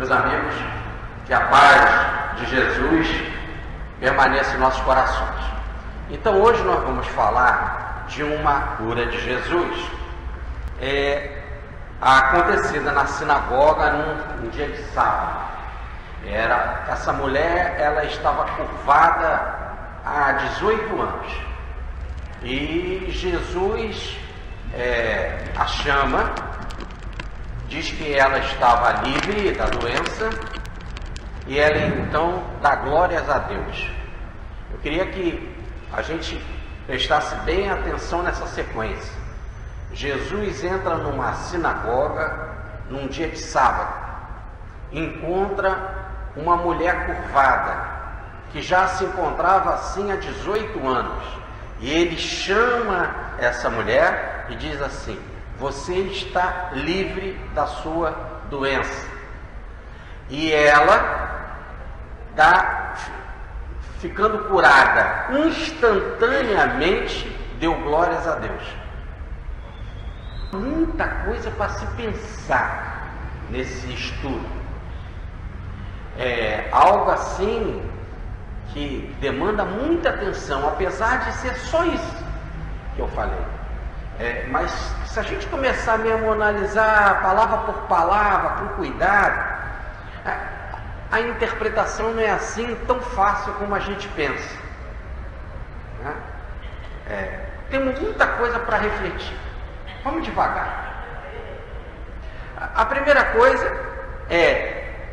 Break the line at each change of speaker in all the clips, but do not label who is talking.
Meus amigos, que a paz de Jesus permaneça em nossos corações. Então hoje nós vamos falar de uma cura de Jesus, acontecida na sinagoga num dia de sábado. Essa mulher, ela estava curvada há 18 anos. E Jesus a chama, diz que ela estava livre da doença, e ela então dá glórias a Deus. Eu queria que a gente prestasse bem atenção nessa sequência. Jesus entra numa sinagoga num dia de sábado, encontra uma mulher curvada, que já se encontrava assim há 18 anos, e ele chama essa mulher e diz assim: você está livre da sua doença. E ela ficando curada instantaneamente, deu glórias a Deus. Muita coisa para se pensar nesse estudo. Algo assim que demanda muita atenção, apesar de ser só isso que eu falei. Mas se a gente começar mesmo a analisar palavra por palavra, com cuidado, a interpretação não é assim tão fácil como a gente pensa. Temos muita coisa para refletir. Vamos devagar. A primeira coisa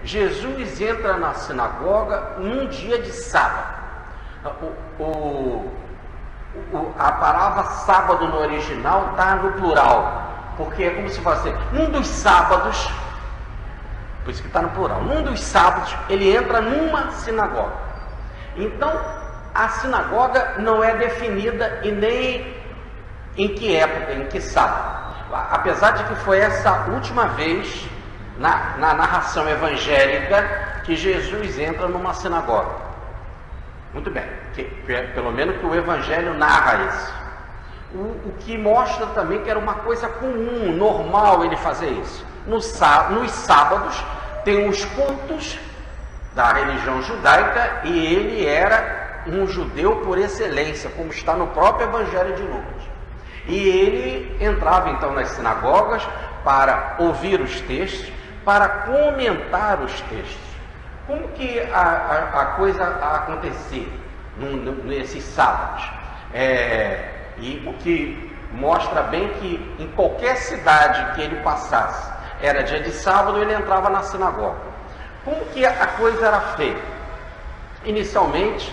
Jesus entra na sinagoga num dia de sábado. A palavra sábado no original está no plural, porque é como se fosse num dos sábados, por isso que está no plural. Num dos sábados ele entra numa sinagoga. Então a sinagoga não é definida e nem em que época, em que sábado, apesar de que foi essa última vez na narração evangélica que Jesus entra numa sinagoga. Muito bem, pelo menos que o evangelho narra isso. O que mostra também que era uma coisa comum, normal ele fazer isso. Nos sábados tem os cultos da religião judaica, e ele era um judeu por excelência, como está no próprio evangelho de Lucas. E ele entrava então nas sinagogas para ouvir os textos, para comentar os textos. Como que a coisa acontecia nesses sábados? E o que mostra bem que em qualquer cidade que ele passasse, era dia de sábado, ele entrava na sinagoga. Como que a coisa era feita? Inicialmente,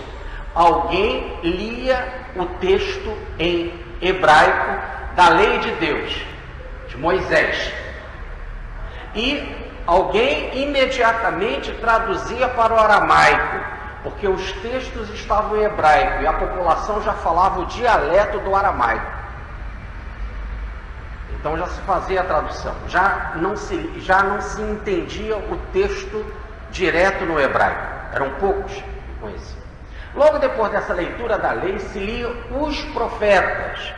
alguém lia o texto em hebraico da lei de Deus, de Moisés, e alguém imediatamente traduzia para o aramaico, porque os textos estavam em hebraico e a população já falava o dialeto do aramaico. Então já se fazia a tradução, já não se entendia o texto direto no hebraico, eram poucos que conheciam. Logo depois dessa leitura da lei, se lia os profetas,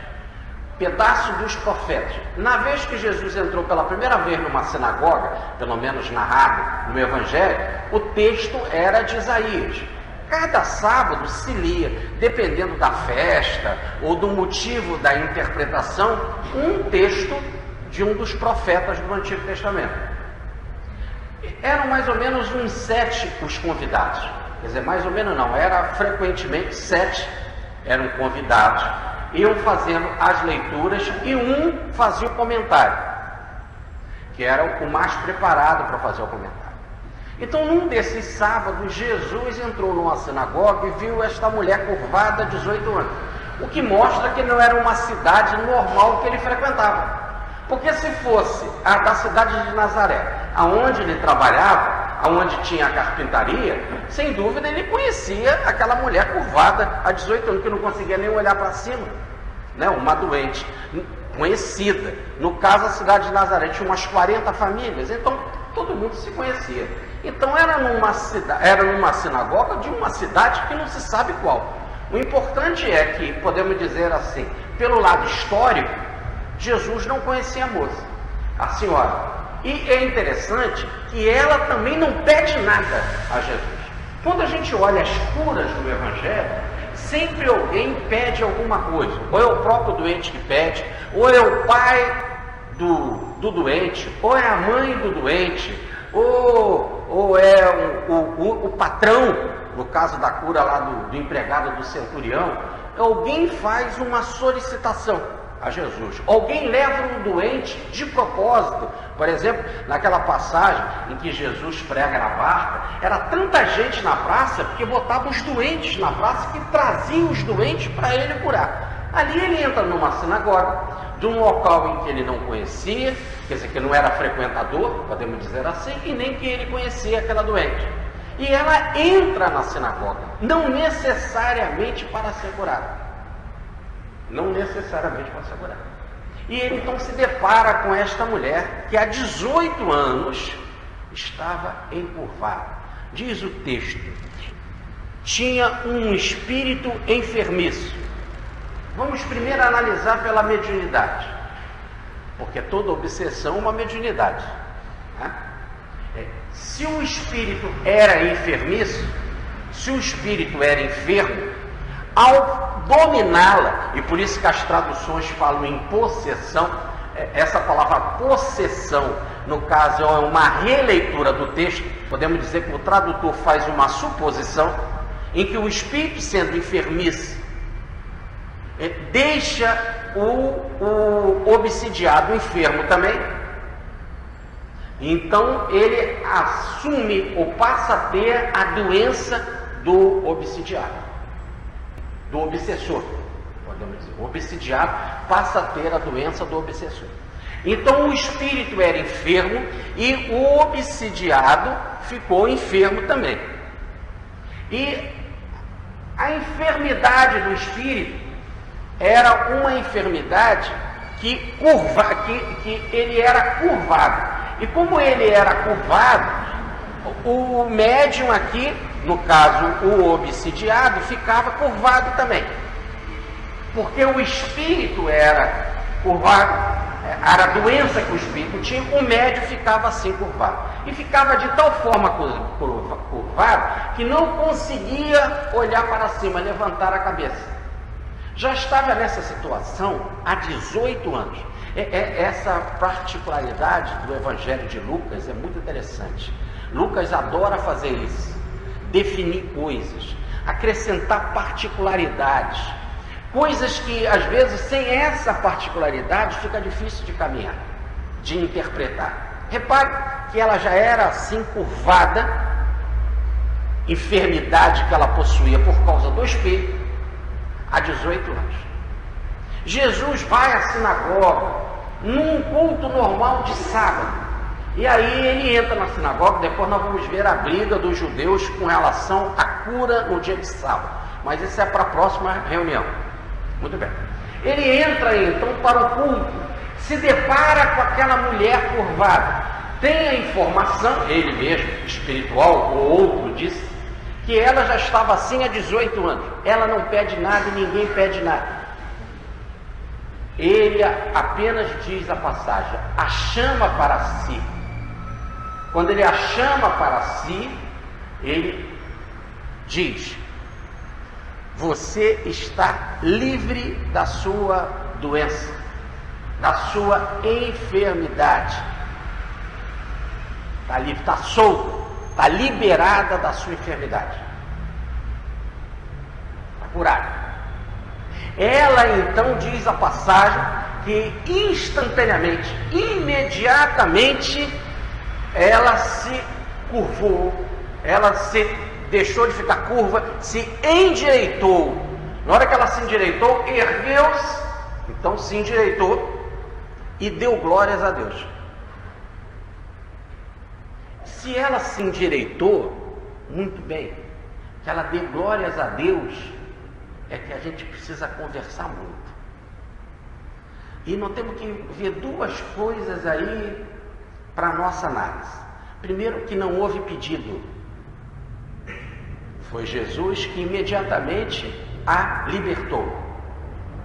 pedaço dos profetas. Na vez que Jesus entrou pela primeira vez numa sinagoga, pelo menos narrado no Evangelho, o texto era de Isaías. Cada sábado se lia, dependendo da festa ou do motivo da interpretação, um texto de um dos profetas do Antigo Testamento. Eram mais ou menos uns 7 os convidados. Quer dizer, mais ou menos não, era frequentemente 7 eram convidados, iam fazendo as leituras e um fazia o comentário, que era o mais preparado para fazer o comentário. Então, num desses sábados, Jesus entrou numa sinagoga e viu esta mulher curvada, 18 anos, o que mostra que não era uma cidade normal que ele frequentava, porque se fosse a da cidade de Nazaré, aonde ele trabalhava, aonde tinha a carpintaria, sem dúvida ele conhecia aquela mulher curvada há 18 anos, que não conseguia nem olhar para cima, né? Uma doente conhecida. No caso, a cidade de Nazaré tinha umas 40 famílias, então todo mundo se conhecia. Então era numa sinagoga de uma cidade que não se sabe qual. O importante é que, podemos dizer assim, pelo lado histórico, Jesus não conhecia a moça. A senhora E é interessante que ela também não pede nada a Jesus. Quando a gente olha as curas do Evangelho, sempre alguém pede alguma coisa. Ou é o próprio doente que pede, ou é o pai do doente, ou é a mãe do doente, ou é o patrão, no caso da cura lá do empregado do centurião. Alguém faz uma solicitação a Jesus. Alguém leva um doente de propósito. Por exemplo, naquela passagem em que Jesus prega na barca, era tanta gente na praça, porque botava os doentes na praça, que traziam os doentes para ele curar. Ali ele entra numa sinagoga, de um local em que ele não conhecia, quer dizer, que não era frequentador, podemos dizer assim, e nem que ele conhecia aquela doente. E ela entra na sinagoga, não necessariamente para ser curada. Não necessariamente para ser curada. E ele então se depara com esta mulher que há 18 anos estava encurvada. Diz o texto, tinha um espírito enfermiço. Vamos primeiro analisar pela mediunidade, porque toda obsessão é uma mediunidade, né? Se o espírito era enfermiço, se o espírito era enfermo, ao dominá-la, e por isso que as traduções falam em possessão, essa palavra possessão, no caso, é uma releitura do texto. Podemos dizer que o tradutor faz uma suposição em que o espírito, sendo enfermiço, deixa o obsidiado enfermo também. Então ele assume ou passa a ter a doença do obsidiado, do obsessor, podemos dizer. O obsidiado passa a ter a doença do obsessor. Então o espírito era enfermo e o obsidiado ficou enfermo também. E a enfermidade do espírito era uma enfermidade que ele era curvado. E como ele era curvado, o médium aqui, no caso o obsidiado, ficava curvado também. Porque o espírito era curvado, era a doença que o espírito tinha, o médium ficava assim curvado. E ficava de tal forma curvado que não conseguia olhar para cima, levantar a cabeça. Já estava nessa situação há 18 anos. Essa particularidade do Evangelho de Lucas é muito interessante. Lucas adora fazer isso, definir coisas, acrescentar particularidades, coisas que às vezes sem essa particularidade fica difícil de caminhar, de interpretar. Repare que ela já era assim curvada, enfermidade que ela possuía por causa do espírito, há 18 anos. Jesus vai à sinagoga num culto normal de sábado, e aí ele entra na sinagoga. Depois nós vamos ver a briga dos judeus com relação à cura no dia de sábado, mas isso é para a próxima reunião. Muito bem. Ele entra então para o culto, se depara com aquela mulher curvada, tem a informação, ele mesmo, espiritual ou outro, disse que ela já estava assim há 18 anos. Ela não pede nada e ninguém pede nada. Ele apenas diz a passagem, a chama para si. Quando ele a chama para si, ele diz: você está livre da sua doença, da sua enfermidade. Está livre, está solto, está liberada da sua enfermidade. Está curada. Ela então diz a passagem que instantaneamente, imediatamente, ela se curvou, ela se deixou de ficar curva, se endireitou. Na hora que ela se endireitou, ergueu-se, então se endireitou e deu glórias a Deus. Se ela se endireitou, muito bem, que ela dê glórias a Deus, é que a gente precisa conversar muito. E nós temos que ver duas coisas aí para a nossa análise. Primeiro, que não houve pedido. Foi Jesus que imediatamente a libertou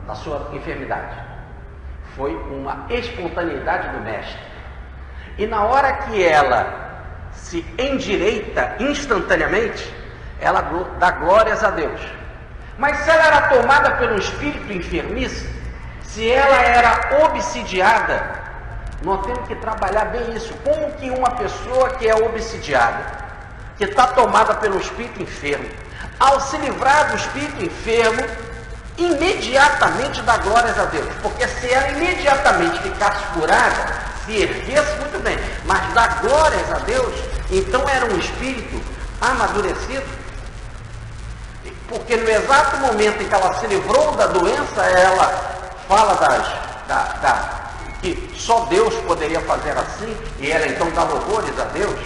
da sua enfermidade. Foi uma espontaneidade do Mestre. E na hora que ela se endireita instantaneamente, ela dá glórias a Deus. Mas se ela era tomada pelo espírito enfermiço, se ela era obsidiada, nós temos que trabalhar bem isso. Como que uma pessoa que é obsidiada, que está tomada pelo espírito enfermo, ao se livrar do espírito enfermo, imediatamente dá glórias a Deus? Porque se ela imediatamente ficasse curada, se erguesse, muito bem, mas dá glórias a Deus, então era um espírito amadurecido. Porque no exato momento em que ela se livrou da doença, ela fala que só Deus poderia fazer assim, e ela então dá louvores a Deus.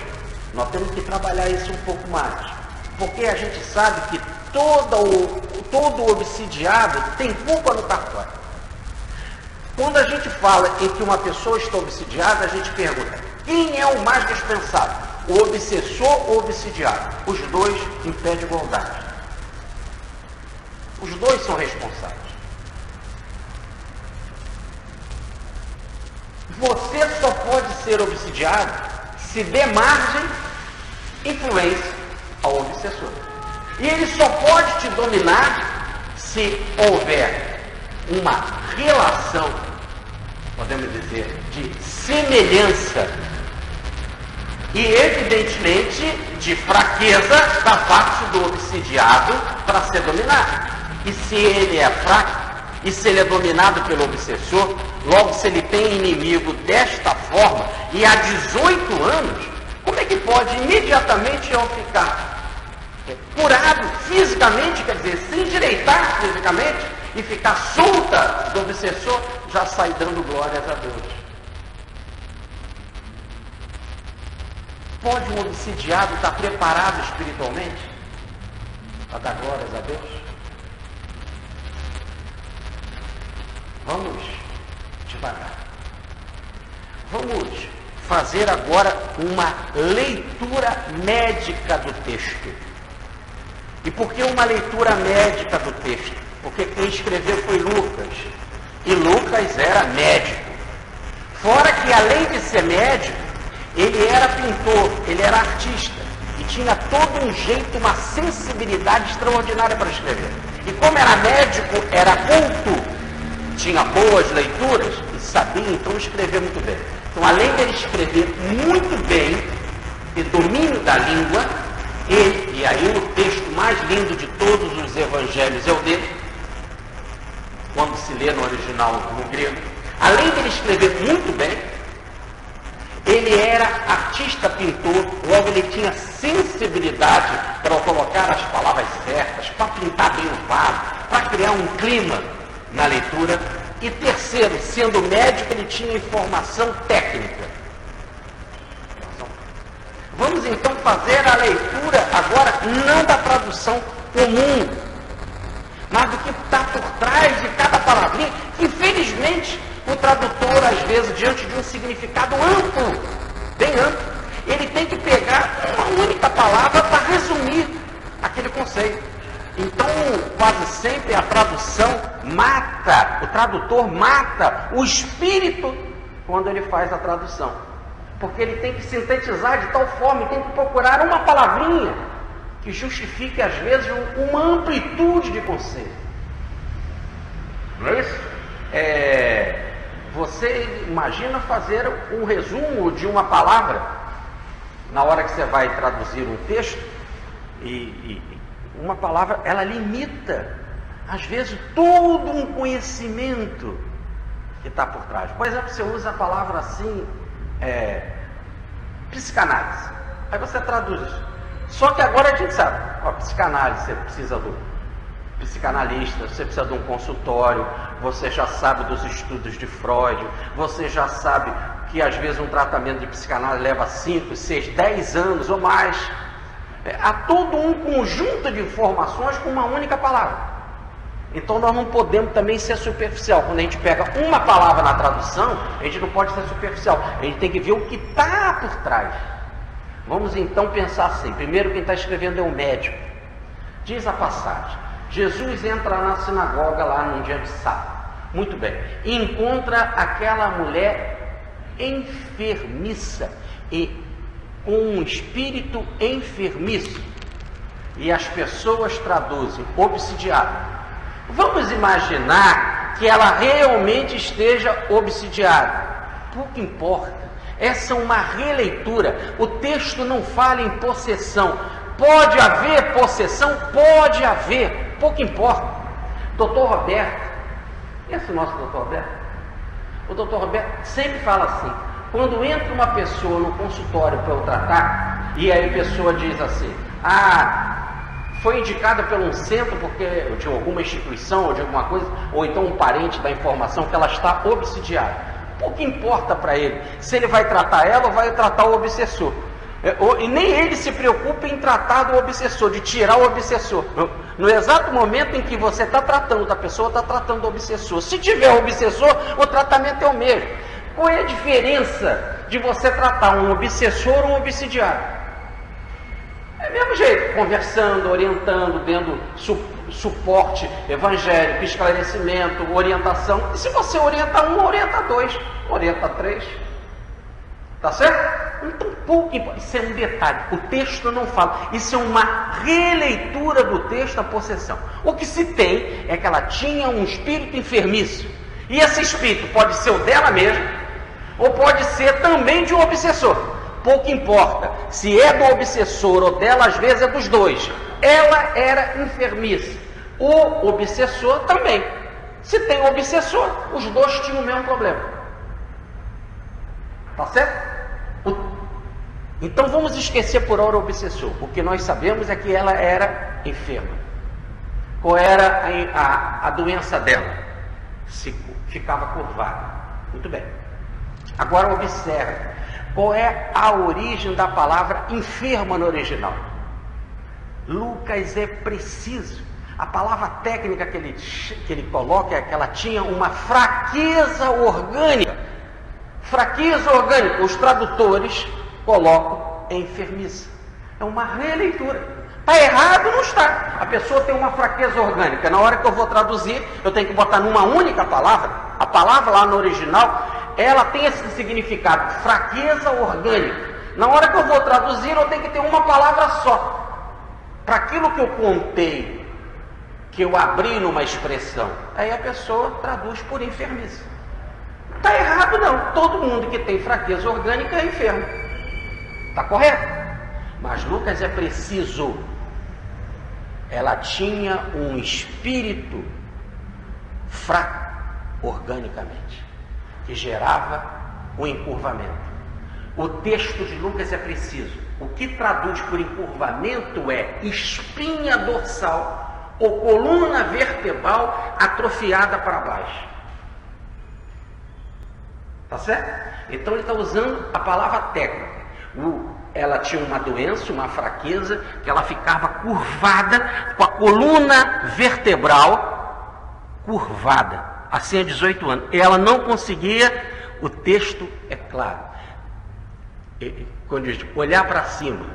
Nós temos que trabalhar isso um pouco mais, porque a gente sabe que todo obsidiado tem culpa no cartório. Quando a gente fala em que uma pessoa está obsidiada, a gente pergunta: quem é o mais dispensável? O obsessor ou o obsidiado? Os dois em pé de igualdade. Os dois são responsáveis. Você só pode ser obsidiado se der margem, influência ao obsessor. E ele só pode te dominar se houver uma relação, podemos dizer, de semelhança e, evidentemente, de fraqueza da parte do obsidiado para ser dominado. E se ele é fraco, e se ele é dominado pelo obsessor, logo se ele tem inimigo desta forma, e há 18 anos, como é que pode imediatamente ao ficar curado fisicamente, quer dizer, se endireitar fisicamente e ficar solta do obsessor, já sai dando glórias a Deus? Pode um obsidiado estar preparado espiritualmente para dar glórias a Deus? Vamos devagar. Vamos fazer agora uma leitura médica do texto. E por que uma leitura médica do texto? Porque quem escreveu foi Lucas. E Lucas era médico. Fora que, além de ser médico, ele era pintor, ele era artista. E tinha todo um jeito, uma sensibilidade extraordinária para escrever. E como era médico, era culto, tinha boas leituras e sabia então escrever muito bem. Então, além de ele escrever muito bem, e domínio da língua, e aí o texto mais lindo de todos os evangelhos é o dele, quando se lê no original no grego, além de ele escrever muito bem, ele era artista, pintor, logo ele tinha sensibilidade para colocar as palavras certas, para pintar bem o quadro, para criar um clima na leitura. E terceiro, sendo médico, ele tinha informação técnica. Vamos então fazer a leitura agora, não da tradução comum, mas do que está por trás de cada palavrinha. Infelizmente, o tradutor, às vezes, diante de um significado amplo, bem amplo, ele tem que pegar uma única palavra para resumir aquele conceito. Então, quase sempre a tradução mata, o tradutor mata o espírito quando ele faz a tradução. Porque ele tem que sintetizar de tal forma, ele tem que procurar uma palavrinha que justifique, às vezes, uma amplitude de conceito. Não é isso? Você imagina fazer um resumo de uma palavra na hora que você vai traduzir um texto e uma palavra, ela limita, às vezes, todo um conhecimento que está por trás. Por exemplo, você usa a palavra assim, psicanálise. Aí você traduz isso. Só que agora a gente sabe, psicanálise, você precisa do psicanalista, você precisa de um consultório, você já sabe dos estudos de Freud, você já sabe que às vezes um tratamento de psicanálise leva 5, 6, 10 anos ou mais. Há todo um conjunto de informações com uma única palavra. Então nós não podemos também ser superficial. Quando a gente pega uma palavra na tradução, a gente não pode ser superficial. A gente tem que ver o que está por trás. Vamos então pensar assim. Primeiro, quem está escrevendo é o médico. Diz a passagem: Jesus entra na sinagoga lá num dia de sábado. Muito bem. E encontra aquela mulher enfermiça e com um espírito enfermiço. E as pessoas traduzem obsidiado. Vamos imaginar que ela realmente esteja obsidiada. Pouco importa. Essa é uma releitura. O texto não fala em possessão. Pode haver possessão? Pode haver. Pouco importa. Doutor Roberto, esse é o nosso doutor Roberto? O doutor Roberto sempre fala assim: quando entra uma pessoa no consultório para eu tratar, e aí a pessoa diz assim: foi indicada por um centro porque de alguma instituição ou de alguma coisa, ou então um parente dá informação que ela está obsidiada. Pouco importa para ele se ele vai tratar ela ou vai tratar o obsessor. E nem ele se preocupa em tratar do obsessor, de tirar o obsessor. No exato momento em que você está tratando da pessoa, está tratando do obsessor. Se tiver obsessor, o tratamento é o mesmo. Qual é a diferença de você tratar um obsessor ou um obsidiado? É o mesmo jeito, conversando, orientando, dando suporte evangélico, esclarecimento, orientação. E se você orienta um, orienta dois, orienta três. Tá certo? Então, pouco importa. Isso é um detalhe. O texto não fala. Isso é uma releitura do texto, a possessão. O que se tem é que ela tinha um espírito enfermiço. E esse espírito pode ser o dela mesma, ou pode ser também de um obsessor. Pouco importa. Se é do obsessor ou dela, às vezes é dos dois. Ela era enfermiça. O obsessor também. Se tem obsessor, os dois tinham o mesmo problema. Tá certo? Então vamos esquecer por hora o obsessor. O que nós sabemos é que ela era enferma. Qual era a doença dela? Ficava curvada. Muito bem. Agora observe. Qual é a origem da palavra enferma no original? Lucas é preciso. A palavra técnica que ele coloca é que ela tinha uma fraqueza orgânica. Fraqueza orgânica. Os tradutores colocam enfermiça. É uma releitura. Está errado? Não está. A pessoa tem uma fraqueza orgânica. Na hora que eu vou traduzir, eu tenho que botar numa única palavra. A palavra lá no original, ela tem esse significado, fraqueza orgânica. Na hora que eu vou traduzir, eu tenho que ter uma palavra só. Para aquilo que eu contei, que eu abri numa expressão, aí a pessoa traduz por enfermiça. Está errado não. Todo mundo que tem fraqueza orgânica é enfermo. Está correto? Mas Lucas é preciso. Ela tinha um espírito fraco organicamente, que gerava o encurvamento. O texto de Lucas é preciso. O que traduz por encurvamento é espinha dorsal ou coluna vertebral atrofiada para baixo. Tá certo? Então ele está usando a palavra técnica. Ela tinha uma doença, uma fraqueza, que ela ficava curvada, com a coluna vertebral curvada, assim há 18 anos. Ela não conseguia, o texto é claro, quando diz olhar para cima,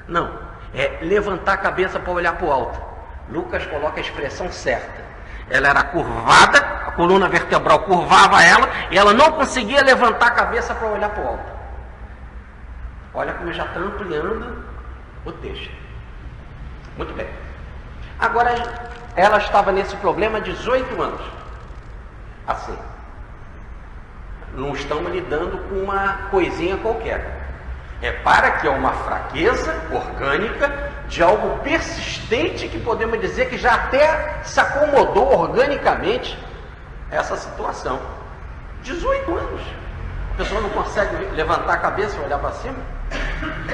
não, é levantar a cabeça para olhar para o alto. Lucas coloca a expressão certa. Ela era curvada, a coluna vertebral curvava ela, e ela não conseguia levantar a cabeça para olhar para o alto. Olha como já está ampliando o texto. Muito bem. Agora, ela estava nesse problema há 18 anos. Assim. Não estamos lidando com uma coisinha qualquer. Repara que é uma fraqueza orgânica de algo persistente que podemos dizer que já até se acomodou organicamente essa situação. 18 anos. A pessoa não consegue levantar a cabeça e olhar para cima.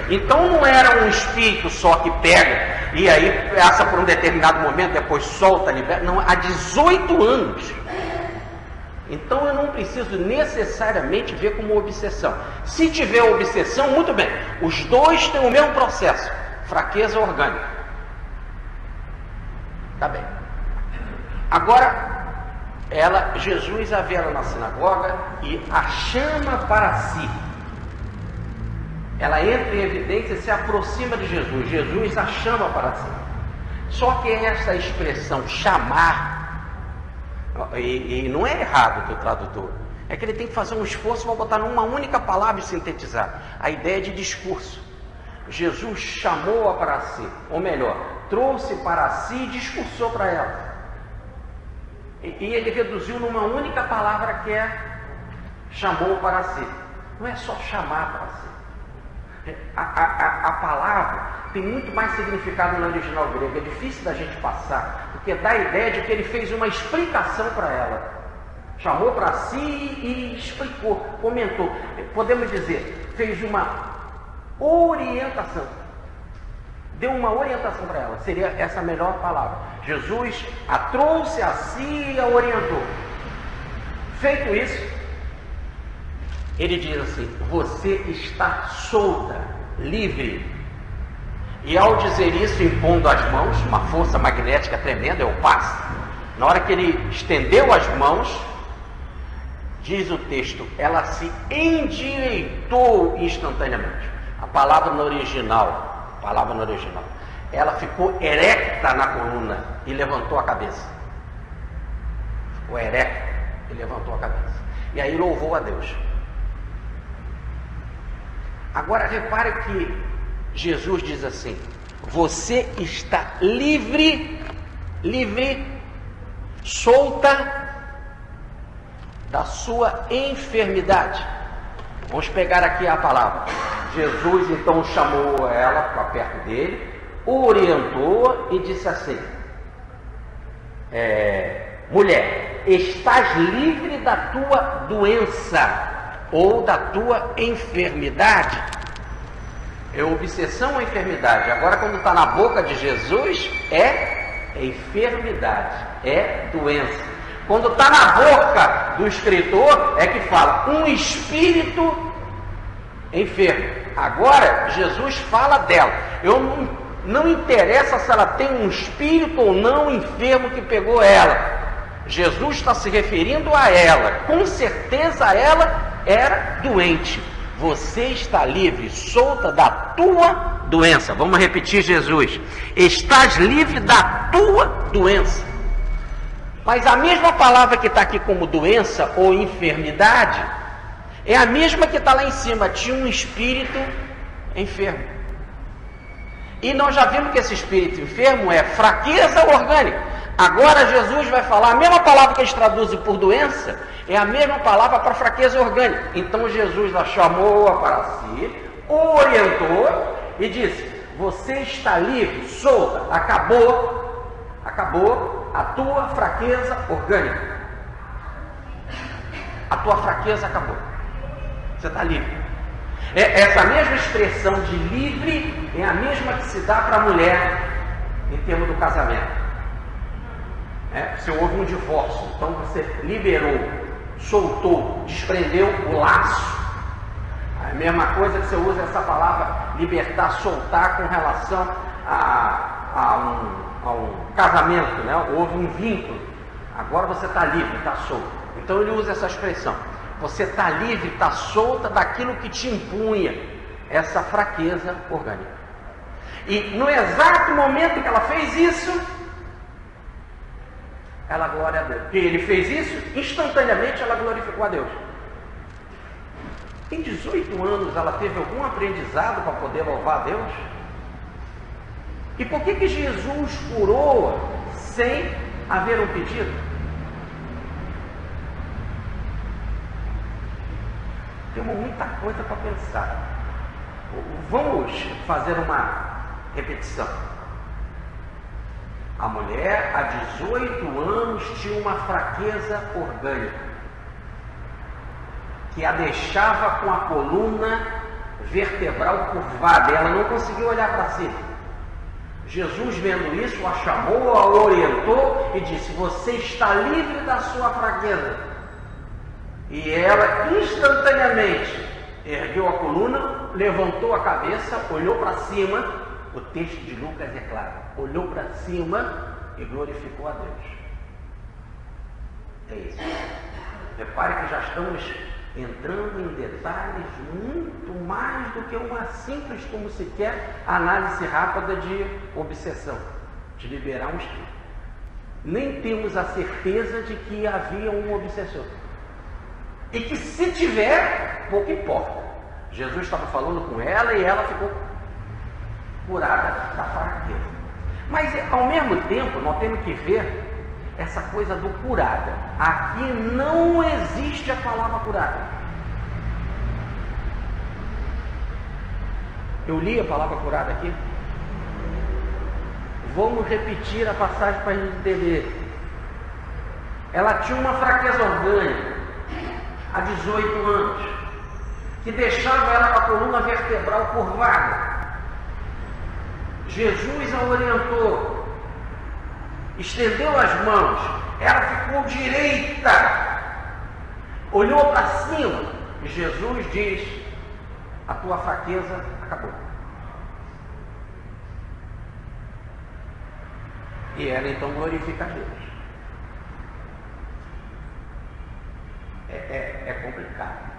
Então não era um espírito só que pega e aí passa por um determinado momento, depois solta, liberta. Não, há 18 anos. Então eu não preciso necessariamente ver como obsessão. Se tiver obsessão, muito bem. Os dois têm o mesmo processo. Fraqueza orgânica. Tá bem. Agora, Jesus a vê ela na sinagoga e a chama para si. Ela entra em evidência e se aproxima de Jesus. Jesus a chama para si. Só que essa expressão chamar, e não é errado do tradutor, é que ele tem que fazer um esforço para botar numa única palavra e sintetizar. A ideia de discurso. Jesus chamou-a para si, ou melhor, trouxe para si e discursou para ela. E ele reduziu numa única palavra que é chamou para si. Não é só chamar para si. A palavra tem muito mais significado no original grego. É difícil da gente passar, porque dá a ideia de que ele fez uma explicação para ela. Chamou para si e explicou, comentou. Podemos dizer, fez uma orientação. Deu uma orientação para ela. Seria essa a melhor palavra. Jesus a trouxe a si e a orientou. Feito isso, ele diz assim: você está solta, livre. E ao dizer isso, impondo as mãos, uma força magnética tremenda, é o passe. Na hora que ele estendeu as mãos, diz o texto, ela se endireitou instantaneamente. A palavra no original, ela ficou erecta na coluna e levantou a cabeça. Ficou erecta e levantou a cabeça. E aí louvou a Deus. Agora repare que Jesus diz assim: você está livre, solta da sua enfermidade. Vamos pegar aqui a palavra. Jesus então chamou ela para perto dele, orientou e disse assim: mulher, estás livre da tua doença ou da tua enfermidade. É obsessão ou enfermidade? Agora, quando está na boca de Jesus, é enfermidade, é doença. Quando está na boca do escritor, é que fala um espírito enfermo. Agora, Jesus fala dela. Não interessa se ela tem um espírito ou não enfermo que pegou ela. Jesus está se referindo a ela. Com certeza ela era doente. Você está livre, solta da tua doença. Vamos repetir Jesus. Estás livre da tua doença. Mas a mesma palavra que está aqui como doença ou enfermidade é a mesma que está lá em cima. Tinha um espírito enfermo. E nós já vimos que esse espírito enfermo é fraqueza orgânica. Agora Jesus vai falar, a mesma palavra que eles traduzem por doença, é a mesma palavra para fraqueza orgânica. Então Jesus a chamou-a para si, orientou e disse: você está livre, solta, acabou a tua fraqueza orgânica. A tua fraqueza acabou. Você está livre. Essa mesma expressão de livre é a mesma que se dá para a mulher em termos do casamento. Se houve um divórcio, então você liberou, soltou, desprendeu o laço. A mesma coisa que você usa essa palavra libertar, soltar com relação a um casamento, né? Houve um vínculo, agora você está livre, está solto. Então ele usa essa expressão: você está livre, está solta daquilo que te impunha essa fraqueza orgânica. E no exato momento que ela fez isso, ela glória a Deus. Porque ele fez isso, instantaneamente ela glorificou a Deus. Em 18 anos ela teve algum aprendizado para poder louvar a Deus? E por que Jesus curou sem haver um pedido? Temos muita coisa para pensar. Vamos fazer uma repetição. A mulher, há 18 anos, tinha uma fraqueza orgânica que a deixava com a coluna vertebral curvada. Ela não conseguia olhar para si. Jesus, vendo isso, a chamou, a orientou e disse: você está livre da sua fraqueza. E ela instantaneamente ergueu a coluna, levantou a cabeça, olhou para cima. O texto de Lucas é claro: olhou para cima e glorificou a Deus. É isso. Repare que já estamos entrando em detalhes muito mais do que uma simples, como se quer, análise rápida de obsessão, de liberar um espírito. Nem temos a certeza de que havia um obsessor. E que se tiver, pouco importa. Jesus estava falando com ela e ela ficou curada da fraqueza. Mas ao mesmo tempo, nós temos que ver essa coisa do curada. Aqui não existe a palavra curada. Eu li a palavra curada aqui. Vamos repetir a passagem para a gente entender. Ela tinha uma fraqueza orgânica há 18 anos, que deixava ela com a coluna vertebral curvada. Jesus a orientou, estendeu as mãos, ela ficou direita, olhou para cima, e Jesus diz: a tua fraqueza acabou. E ela então glorifica a Deus. É complicado.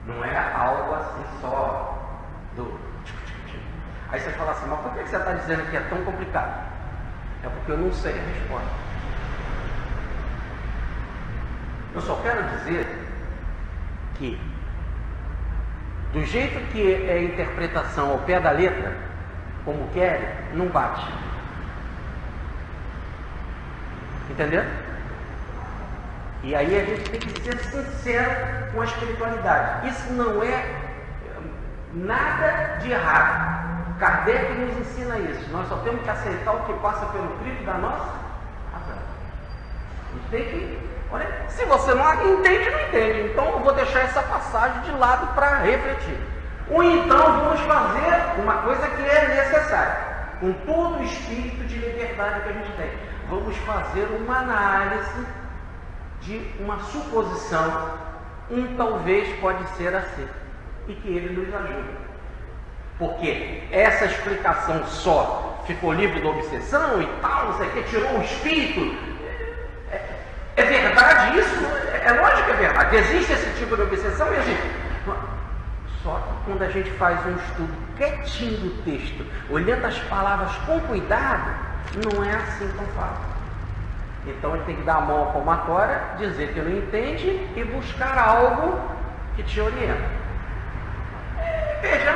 Não é algo assim só do... Aí você fala assim, mas por que você está dizendo que é tão complicado? É porque eu não sei a resposta. Eu só quero dizer que, do jeito que é a interpretação ao pé da letra, como querem, não bate. Entendeu? E aí a gente tem que ser sincero com a espiritualidade. Isso não é nada de errado. Kardec nos ensina isso. Nós só temos que aceitar o que passa pelo crivo da nossa razão. A gente tem que... Olha, se você não entende, não entende. Então eu vou deixar essa passagem de lado para refletir. Ou então vamos fazer uma coisa que é necessária. Com todo o espírito de liberdade que a gente tem. Vamos fazer uma análise de uma suposição, talvez pode ser assim, e que ele nos ajude. Porque essa explicação só ficou livre da obsessão e tal, não sei o que, tirou o espírito. É verdade isso? É lógico que é verdade. Existe esse tipo de obsessão? Existe. Só que quando a gente faz um estudo quietinho do texto, olhando as palavras com cuidado, não é assim tão fácil. Então ele tem que dar a mão à palmatória, dizer que não entende e buscar algo que te orienta. Veja,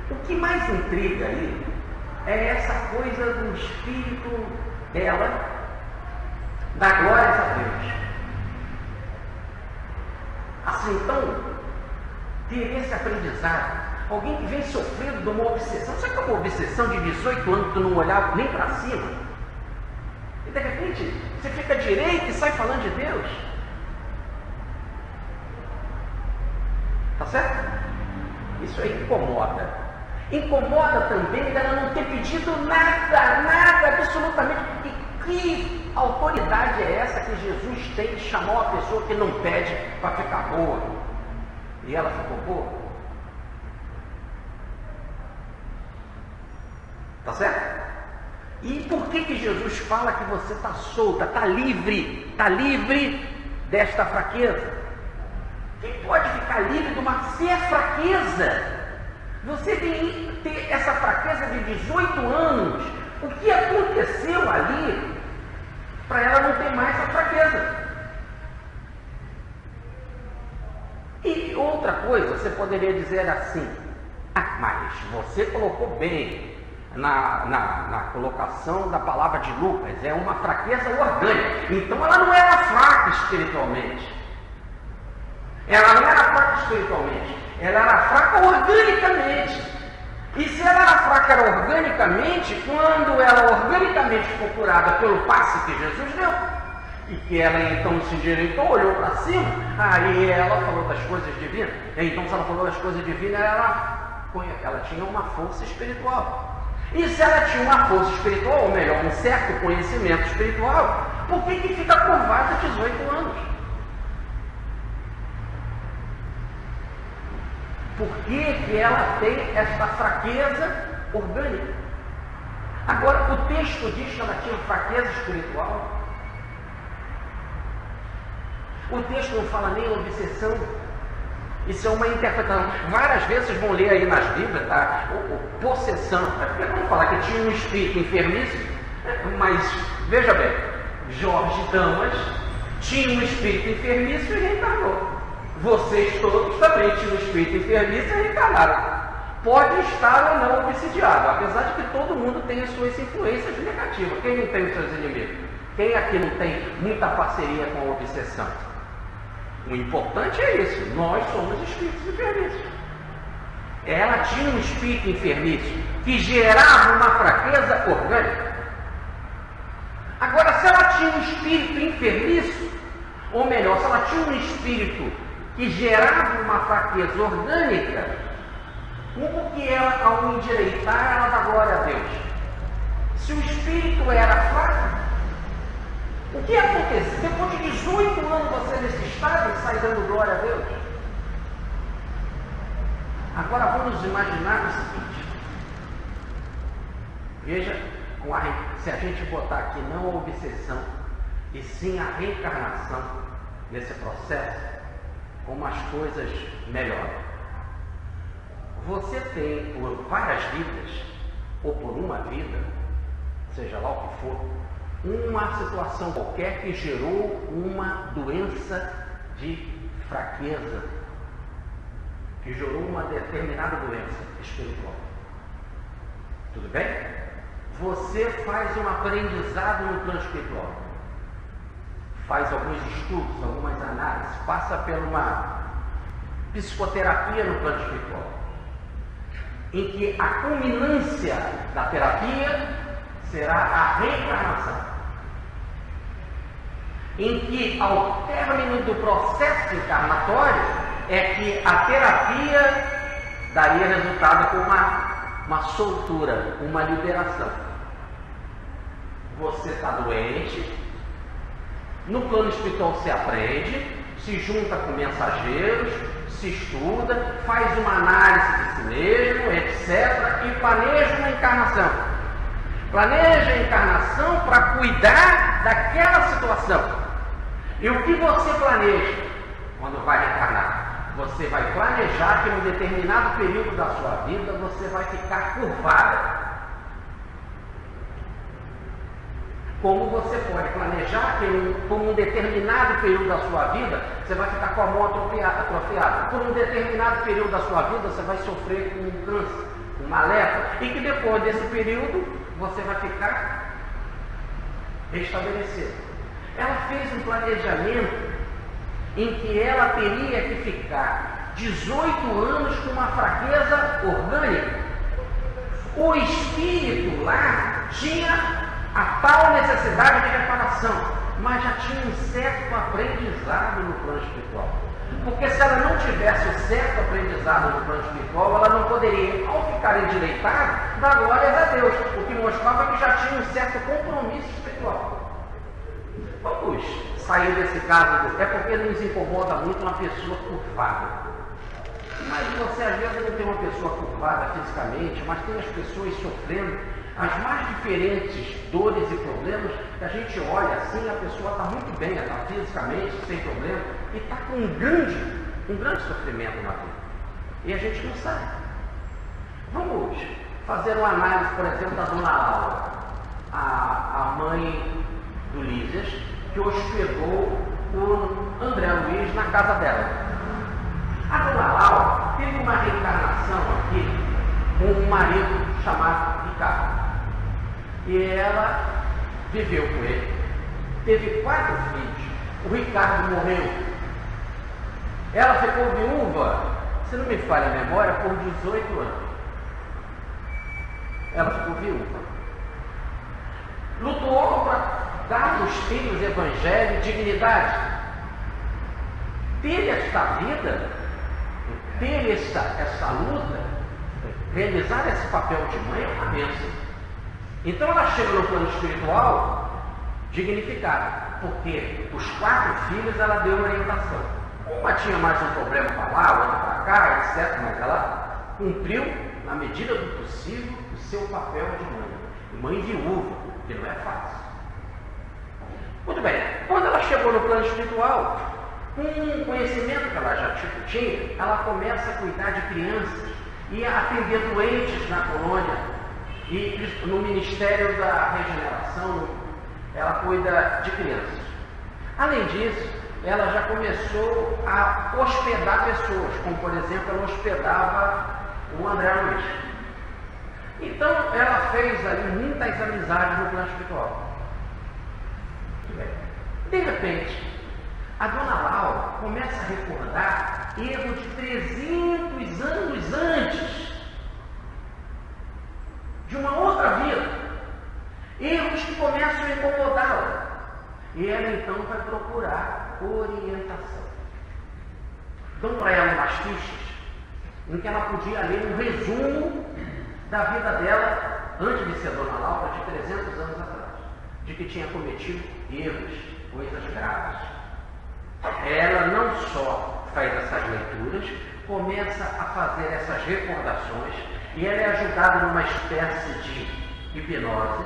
o que mais intriga aí é essa coisa do espírito dela, da glória a Deus. Assim, então, ter esse aprendizado. Alguém que vem sofrendo de uma obsessão. Sabe que é uma obsessão de 18 anos que tu não olhava nem para cima? E de repente você fica direito e sai falando de Deus. Tá certo? Isso aí incomoda. Incomoda também dela não ter pedido nada, absolutamente. E que autoridade é essa que Jesus tem de chamar uma pessoa que não pede para ficar boa? E ela ficou boa? Tá certo? E por que Jesus fala que você está solta, está livre desta fraqueza? Quem pode ficar livre de uma fraqueza? Você tem que ter essa fraqueza de 18 anos. O que aconteceu ali para ela não ter mais essa fraqueza? E outra coisa, você poderia dizer assim: mas você colocou bem na colocação da palavra de Lucas, é uma fraqueza orgânica. Então ela não era fraca espiritualmente. Ela não era fraca espiritualmente, ela era fraca organicamente. E se ela era fraca organicamente, quando ela organicamente ficou curada pelo passe que Jesus deu, e que ela então se endireitou, olhou para cima, aí ela falou das coisas divinas. Então se ela falou das coisas divinas, ela tinha uma força espiritual. E se ela tinha uma força espiritual, ou melhor, um certo conhecimento espiritual, por que fica curvada 18 anos? Por que ela tem essa fraqueza orgânica? Agora, o texto diz que ela tinha fraqueza espiritual. O texto não fala nem obsessão. Isso é uma interpretação. Várias vezes vocês vão ler aí nas Bíblias, tá? Possessão. Porque vamos falar que tinha um espírito enfermiço, mas veja bem, Jorge Damas tinha um espírito enfermiço e reencarnou. Vocês todos também tinham um espírito enfermiço e reencarnaram. Pode estar ou não obsidiado, apesar de que todo mundo tem as suas influências negativas. Quem não tem os seus inimigos? Quem aqui não tem muita parceria com a obsessão? O importante é isso, nós somos espíritos enfermiços. Ela tinha um espírito enfermiço que gerava uma fraqueza orgânica. Agora, se ela tinha um espírito enfermiço, ou melhor, se ela tinha um espírito que gerava uma fraqueza orgânica, como que ela, ao endireitar, ela dá glória a Deus? Se o espírito era fraco, o que acontece? Depois de 18 anos você nesse estado e sai dando glória a Deus? Agora vamos imaginar o seguinte. Veja, se a gente botar aqui não a obsessão, e sim a reencarnação nesse processo, como as coisas melhoram. Você tem por várias vidas, ou por uma vida, seja lá o que for, uma situação qualquer que gerou uma doença de fraqueza, que gerou uma determinada doença espiritual. Tudo bem? Você faz um aprendizado no plano espiritual, faz alguns estudos, algumas análises, passa por uma psicoterapia no plano espiritual, em que a culminância da terapia será a reencarnação, em que ao término do processo encarnatório é que a terapia daria resultado com uma soltura, uma liberação. Você está doente, no plano espiritual se aprende, se junta com mensageiros, se estuda, faz uma análise de si mesmo, etc. e planeja uma encarnação. Planeja a encarnação para cuidar daquela situação. E o que você planeja quando vai encarnar? Você vai planejar que em um determinado período da sua vida você vai ficar curvada. Como você pode planejar que por um determinado período da sua vida você vai ficar com a mão atrofiada. Por um determinado período da sua vida você vai sofrer com um câncer, uma lepra. E que depois desse período você vai ficar restabelecido. Ela fez um planejamento em que ela teria que ficar 18 anos com uma fraqueza orgânica. O espírito lá tinha a tal necessidade de reparação, mas já tinha um certo aprendizado no plano espiritual. Porque se ela não tivesse o certo aprendizado no plano espiritual, ela não poderia, ao ficar endireitada, dar glórias a Deus, o que mostrava que já tinha um certo compromisso espiritual. Vamos sair desse caso, é porque nos incomoda muito uma pessoa curvada. Mas você às vezes não tem uma pessoa curvada fisicamente, mas tem as pessoas sofrendo as mais diferentes dores e problemas, que a gente olha assim, a pessoa está muito bem, está fisicamente, sem problema, e está com um grande sofrimento na vida. E a gente não sabe. Vamos fazer uma análise, por exemplo, da dona Laura, a mãe do Lísias, que hospedou o André Luiz na casa dela. A dona Laura teve uma reencarnação aqui com um marido chamado Ricardo. E ela viveu com ele. Teve 4 filhos. O Ricardo morreu. Ela ficou viúva, se não me falha a memória, por 18 anos. Ela ficou viúva. Lutou para dar aos filhos evangelho e dignidade. Ter esta vida, ter essa luta, realizar esse papel de mãe é uma bênção. Então ela chega no plano espiritual dignificada, porque os 4 filhos ela deu orientação. Uma tinha mais um problema para lá, outra para cá, etc. Mas ela cumpriu, na medida do possível, o seu papel de mãe. Mãe viúva, que não é fácil. Muito bem, quando ela chegou no plano espiritual, com um conhecimento que ela já tinha, ela começa a cuidar de crianças e a atender doentes na colônia. E no Ministério da Regeneração, ela cuida de crianças. Além disso, ela já começou a hospedar pessoas, como por exemplo, ela hospedava o André Luiz. Então, ela fez ali muitas amizades no plano espiritual. De repente, a dona Laura começa a recordar erro de 300 anos antes, de uma outra vida, erros que começam a incomodá-la. E ela então vai procurar orientação. Dão para ela umas fichas em que ela podia ler um resumo da vida dela antes de ser dona Laura, de 300 anos atrás, de que tinha cometido erros, coisas graves. Ela não só faz essas leituras, começa a fazer essas recordações, e ela é ajudada numa espécie de hipnose,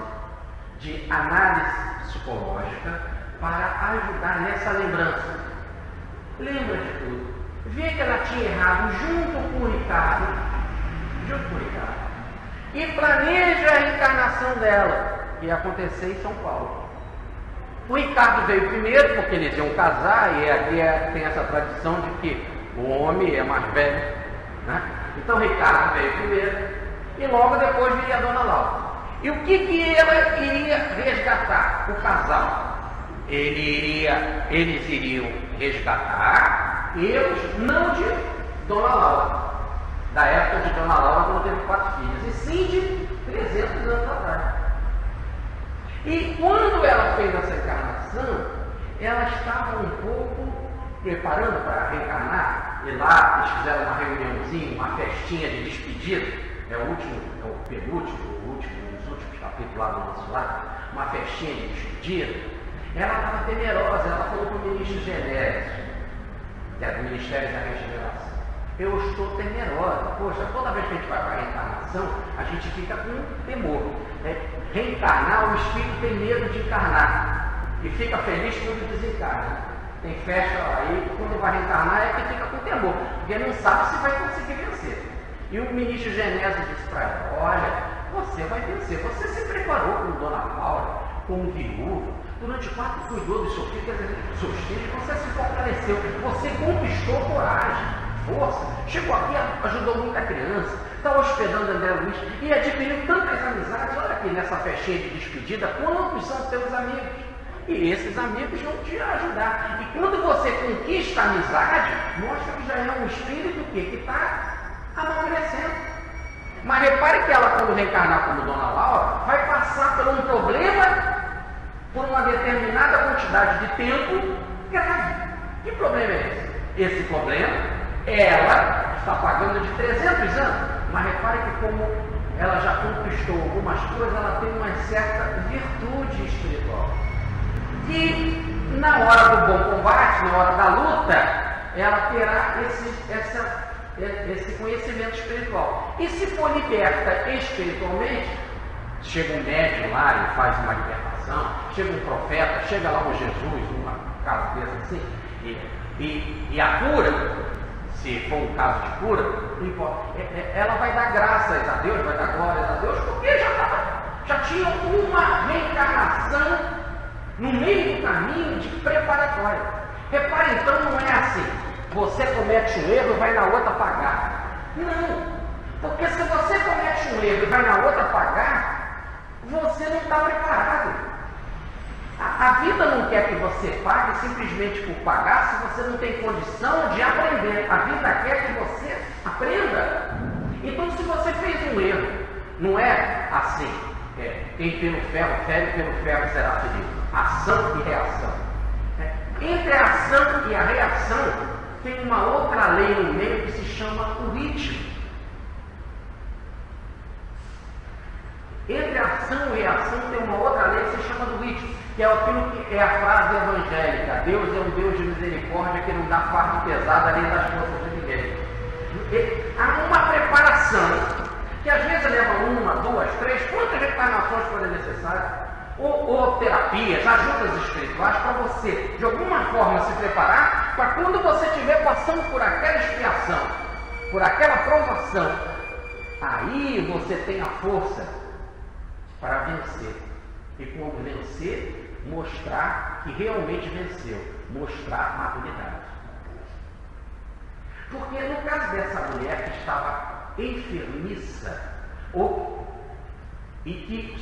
de análise psicológica, para ajudar nessa lembrança. Lembra de tudo. Vê que ela tinha errado junto com o Ricardo, e planeja a reencarnação dela, que ia acontecer em São Paulo. O Ricardo veio primeiro, porque eles iam casar, e aqui tem essa tradição de que o homem é mais velho, né? Então Ricardo veio primeiro, e logo depois viria a dona Laura. E o que ela iria resgatar? O casal. Eles iriam resgatar erros não de dona Laura, da época de dona Laura, quando teve 4 filhos, e sim de 300 anos atrás. E quando ela fez essa encarnação, ela estava um pouco preparando para reencarnar, e lá eles fizeram uma reuniãozinha, uma festinha de despedida, um dos últimos capítulos lá do nosso lado, uma festinha de despedida. Ela estava temerosa, ela falou para o ministro Genésio, que é do Ministério da Regeneração: eu estou temerosa, poxa, toda vez que a gente vai para a reencarnação, a gente fica com temor. Reencarnar, o espírito tem medo de encarnar, e fica feliz quando desencarna. Tem festa aí, quando vai reencarnar é que fica com temor, porque não sabe se vai conseguir vencer. E o ministro Genésio disse para ela: olha, você vai vencer, você se preparou como dona Laura, como viúva, durante 4 cuidou dos seus filhos, você se fortaleceu, você conquistou coragem, força, chegou aqui, ajudou muita criança, está hospedando André Luiz e adquiriu tantas amizades. Olha aqui nessa festinha de despedida, quantos são teus amigos? E esses amigos vão te ajudar. E quando você conquista a amizade, mostra que já é um espírito que está amadurecendo. Mas repare que ela, quando reencarnar como dona Laura, vai passar por um problema por uma determinada quantidade de tempo grave. Que problema é esse? Esse problema, ela está pagando de 300 anos. Mas repare que como ela já conquistou algumas coisas, ela tem uma certa virtude espiritual. E na hora do bom combate, na hora da luta, ela terá esse conhecimento espiritual. E se for liberta espiritualmente, chega um médium lá e faz uma libertação, chega um profeta, chega lá um Jesus, uma caso desse assim, e a cura, se for um caso de cura, não importa, ela vai dar graças a Deus, vai dar glórias a Deus, porque já tinha uma reencarnação no meio do caminho de preparatória. Repare então, não é assim, você comete um erro e vai na outra pagar. Não, porque se você comete um erro e vai na outra pagar, você não está preparado. A vida não quer que você pague simplesmente por pagar se você não tem condição de aprender. A vida quer que você aprenda. Então, se você fez um erro, não é assim, quem pelo ferro fere, pelo ferro será ferido. Ação e reação. Entre a ação e a reação tem uma outra lei no meio que se chama o ritmo. Entre ação e reação tem uma outra lei que se chama do ritmo, que é aquilo que é a frase evangélica: Deus é um Deus de misericórdia que não dá fardo pesado além das forças de ninguém. Há uma preparação que às vezes leva 1, 2, 3, quantas reencarnações forem necessárias, ou terapias, ajudas espirituais, para você de alguma forma se preparar para quando você estiver passando por aquela expiação, por aquela provação, aí você tem a força para vencer. E quando vencer, mostrar que realmente venceu, mostrar maturidade. Porque no caso dessa mulher que estava enfermiça, e que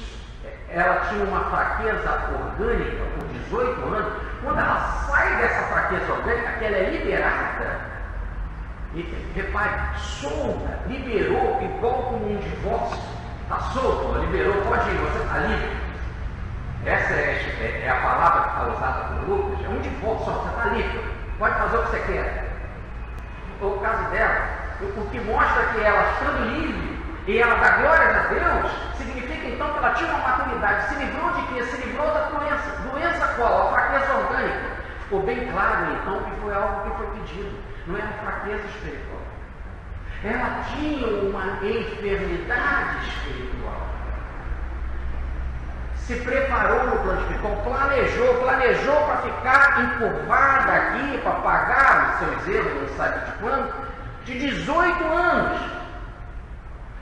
ela tinha uma fraqueza orgânica por 18 anos, quando ela sai dessa fraqueza orgânica, que ela é liberada, e repare, solta, liberou, igual como um divórcio, está solto, liberou, pode ir, você está livre. Essa é a palavra que está usada por Lucas, é um divórcio, você está livre, pode fazer o que você quer. O caso dela, o que mostra que ela estando livre e ela dá glórias a Deus, significa então que ela tinha uma maturidade, se livrou de quê? Se livrou da doença qual? A fraqueza orgânica. Ficou bem claro então que foi algo que foi pedido, não é uma fraqueza espiritual. Ela tinha uma enfermidade espiritual. Se preparou no plano espiritual, planejou para ficar encurvada aqui, para pagar os seus erros, não sabe de quando, de 18 anos.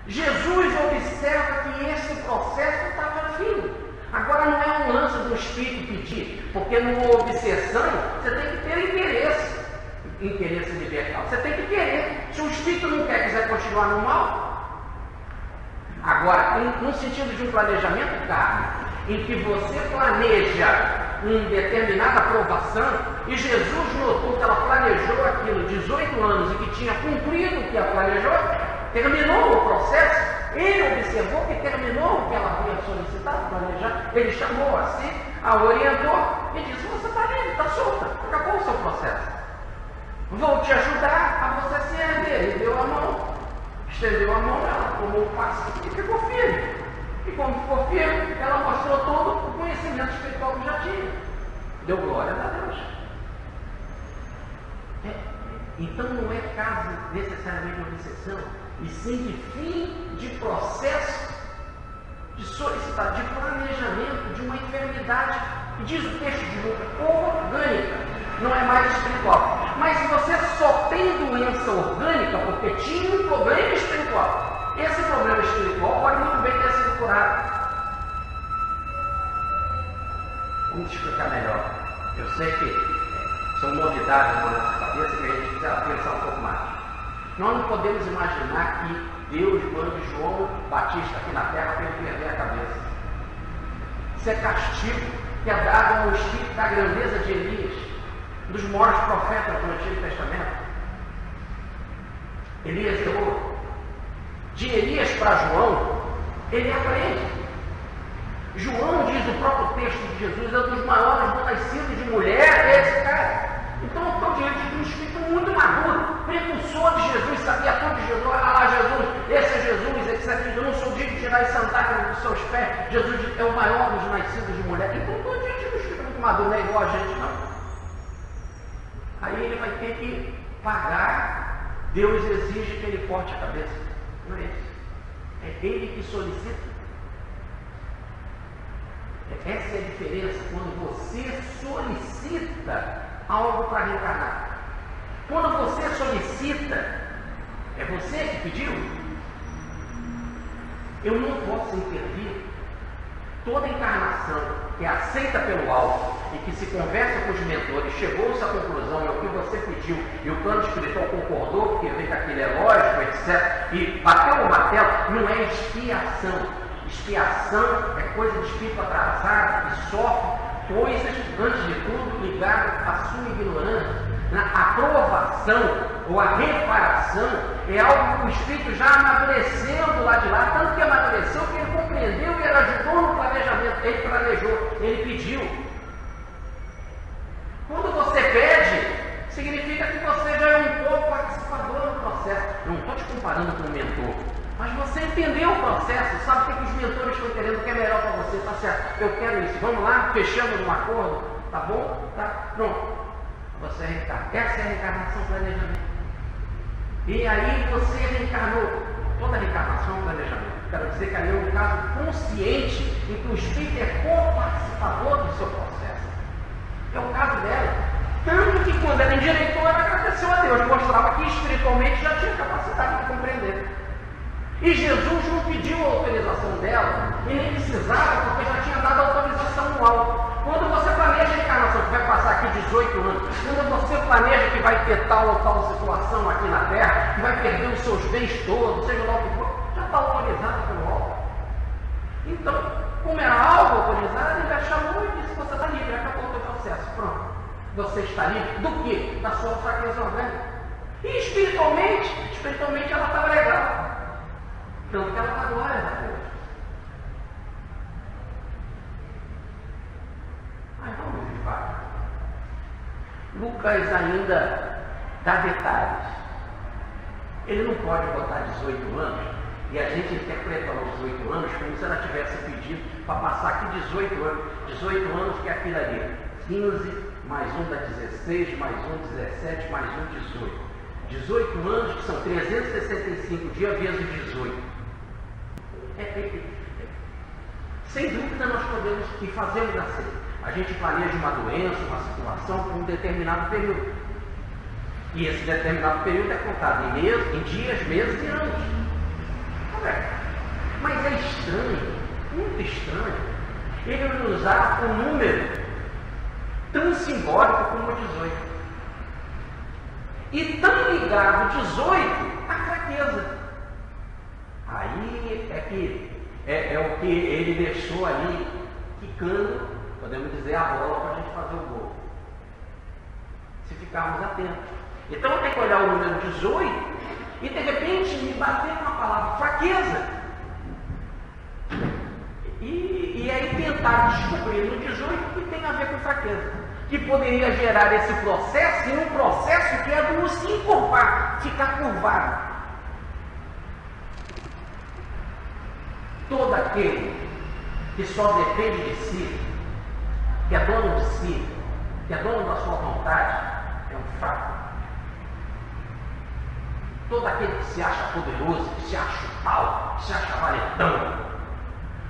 Jesus observa que esse processo estava fim. Agora não é um lance do espírito pedir, porque numa obsessão você tem que ter interesse libertal. Você tem que querer. Se o espírito não quiser continuar no mal, agora, no sentido de um planejamento carne, em que você planeja uma determinada aprovação, e Jesus notou que ela planejou aquilo 18 anos e que tinha cumprido o que ela planejou, terminou o processo, ele observou que terminou o que ela havia solicitado, planejar, ele chamou a si, a orientou e disse: você está livre, está solta, acabou o seu processo. Vou te ajudar a você se erguer. Ele deu a mão, estendeu a mão, ela tomou o passo e ficou firme. E quando ficou firme, ela mostrou todo o conhecimento espiritual que já tinha. Deu glória a Deus. Então não é caso necessariamente de obsessão, e sim de fim de processo, de solicitar, de planejamento de uma enfermidade, e diz o texto de Lucas, orgânica, não é mais espiritual. Mas se você só tem doença orgânica porque tinha um problema espiritual, esse problema espiritual pode muito bem ter sido curado. Vamos explicar melhor. Eu sei que são novidades na nossa cabeça que a gente precisa pensar um pouco mais. Nós não podemos imaginar que Deus mande João Batista aqui na terra para ele perder a cabeça. Isso é castigo que é dado ao espírito da grandeza de Elias, dos maiores profetas do Antigo Testamento. Elias errou. De Elias para João, ele aprende. João diz no próprio texto de Jesus, é dos maiores do nascido de mulher, é esse cara. Então eu estou diante de um espírito muito maduro, precursor de Jesus, sabia tudo de Jesus. Olha lá Jesus, esse é Jesus, etc. Eu não sou digno de tirar e sentar nos seus pés. Jesus é o maior dos nascidos de mulher. Então eu estou diante de um espírito muito maduro, não é igual a gente não. Aí ele vai ter que pagar. Deus exige que ele corte a cabeça. Não é isso. É ele que solicita. Essa é a diferença quando você solicita algo para reencarnar. Quando você solicita, é você que pediu. Eu não posso intervir. Toda encarnação que é aceita pelo alto e que se conversa com os mentores, chegou-se à conclusão, é o que você pediu, e o plano espiritual concordou, porque vê que aquilo é lógico, etc., e bateu o martelo, não é expiação. Expiação é coisa de espírito atrasado, que sofre coisas, antes de tudo, ligadas à sua ignorância. A aprovação ou a reparação é algo que o espírito já amadureceu do lado de lá, tanto que amadureceu que ele compreendeu e ele ajudou no planejamento, ele planejou, ele pediu. Quando você pede, significa que você já é um pouco participador do processo. Não estou te comparando com o mentor, mas você entendeu o processo, sabe o que os mentores estão querendo, o que é melhor para você, tá certo, eu quero isso, vamos lá, fechamos um acordo, tá bom? Tá? Pronto. Você reencarna. Essa é a reencarnação planejamento. E aí você reencarnou. Toda reencarnação é planejamento. Quero dizer que ali é um caso consciente em que o espírito é co-participador do seu processo. É o caso dela. Tanto que quando ela endireitou, ela agradeceu a Deus, mostrava que espiritualmente já tinha capacidade de compreender. E Jesus não pediu a autorização dela, e nem precisava, porque já tinha dado a autorização no alto. Quando 18 anos, quando você planeja que vai ter tal ou tal situação aqui na Terra, que vai perder os seus bens todos, seja lá o que for, já está autorizado pelo alto. Então, como era algo autorizado, ele chamou e disse: você está livre, acabou o teu processo, pronto. Você está livre do quê? Da sua fraqueza orgânica. E espiritualmente ela estava legal. Tanto que ela está glória a Deus. Mas vamos devagar. Lucas ainda dá detalhes. Ele não pode botar 18 anos e a gente interpreta os 18 anos como se ela tivesse pedido para passar aqui 18 anos. 18 anos que é aquilo ali. 15, mais um dá 16, mais um 17, mais um 18. 18 anos que são 365 dias vezes 18. Sem dúvida nós podemos e fazemos assim. A gente planeja uma doença, uma situação por um determinado período. E esse determinado período é contado em dias, meses e anos. Mas é estranho, muito estranho, ele usar um número tão simbólico como 18. E tão ligado 18 à fraqueza. Aí é que é o que ele deixou ali quicando, podemos dizer, a bola para a gente fazer o gol. Se ficarmos atentos. Então eu tenho que olhar o número 18 e de repente me bater com a palavra fraqueza. E aí tentar descobrir no 18 o que tem a ver com fraqueza. Que poderia gerar esse processo em um processo que é do se encurvar, ficar curvado. Todo aquele que só depende de si, que é dono de si, que é dono da sua vontade, é um fraco. Todo aquele que se acha poderoso, que se acha tal, que se acha valetão,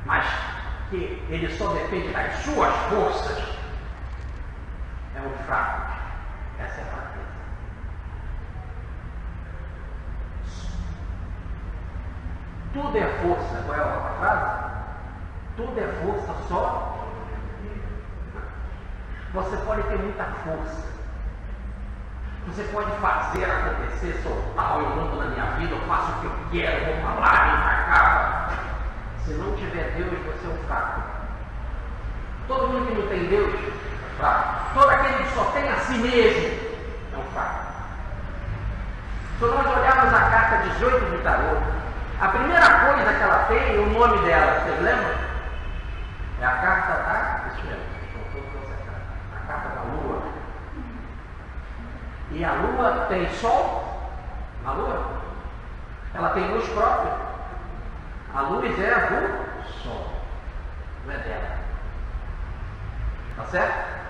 mas que ele só depende das suas forças, é um fraco. Essa é a fraqueza. Tudo é força. Qual é a outra frase? Tudo é força só. Você pode ter muita força. Você pode fazer acontecer, sou tal, eu mando na minha vida, eu faço o que eu quero, vou falar, vem pra cá. Se não tiver Deus, você é um fraco. Todo mundo que não tem Deus é fraco. Todo aquele que só tem a si mesmo é um fraco. Se nós olharmos a carta 18 do tarô, a primeira coisa que ela tem, o nome dela, vocês lembram? É a carta da... Isso mesmo, a carta da Lua. E a Lua tem Sol na Lua. Ela tem luz própria. A luz é do Sol, não é dela. Tá certo?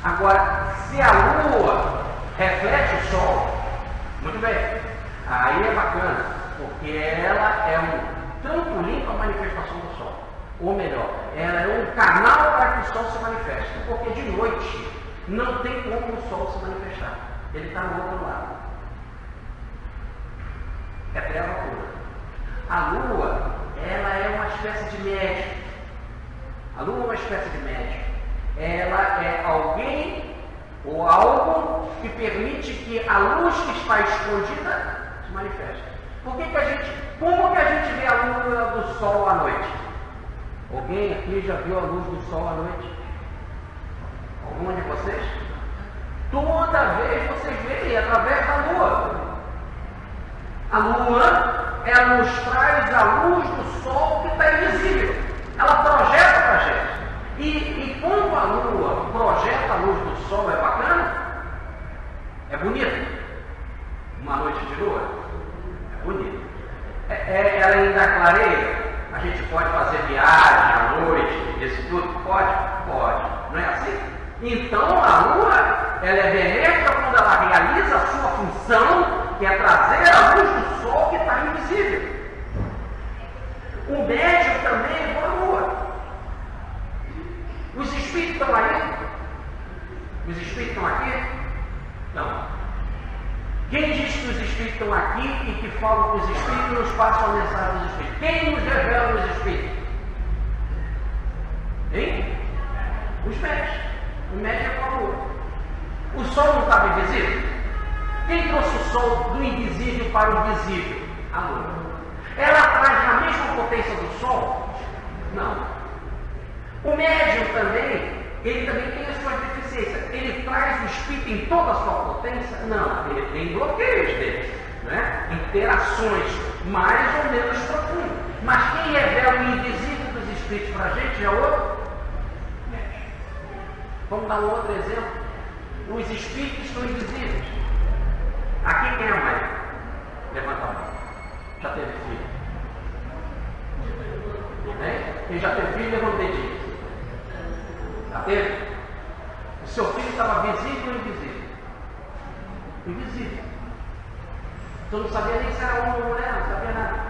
Agora, se a Lua reflete o Sol, muito bem. Aí é bacana, porque ela é um trampolim para a manifestação do Sol. Ou melhor, ela é um canal para que o Sol se manifeste. Porque de noite não tem como o Sol se manifestar. Ele está no outro lado. É treva pura. A Lua, ela é uma espécie de médium. A Lua é uma espécie de médium. Ela é alguém ou algo que permite que a luz que está escondida se manifeste. Como que a gente vê a luz do Sol à noite? Alguém aqui já viu a luz do Sol à noite? Algum de vocês? Toda vez vocês veem através da Lua. A Lua, ela nos traz a luz do Sol que está invisível. Ela projeta para a gente. E quando a Lua projeta a luz do Sol, é bacana? É bonito? Uma noite de lua? É bonito. Ela ainda clareia? A gente pode fazer viagem à noite, isso tudo? Pode? Pode. Não é assim? Então a Lua, ela é benéfica quando ela realiza a sua função, que é trazer a luz do Sol que está invisível. O médium também é igual a Lua. Os espíritos estão aí? Os espíritos estão aqui? Não. Quem diz que os espíritos estão aqui e que falam com os espíritos nos passam a mensagem dos espíritos? Quem nos revela os espíritos? Hein? Os médios. O médio é qual a lua. O sol não estava invisível? Quem trouxe o sol do invisível para o visível? A lua. Ela traz na mesma potência do sol? Não. O médium também, ele também tem as suas deficiências. Ele traz o espírito em toda a sua potência? Não. Ele tem bloqueios dele, né? Interações mais ou menos profundas. Mas quem revela o invisível dos espíritos para a gente é o médium. Vamos dar um outro exemplo. Os espíritos são invisíveis. Aqui quem é a mãe? Levanta a mão. Já teve filho? Quem já teve filho, levanta o dedinho. Já teve? O seu filho estava visível ou invisível? Invisível. Tu não sabia nem se era homem ou mulher, não sabia nada.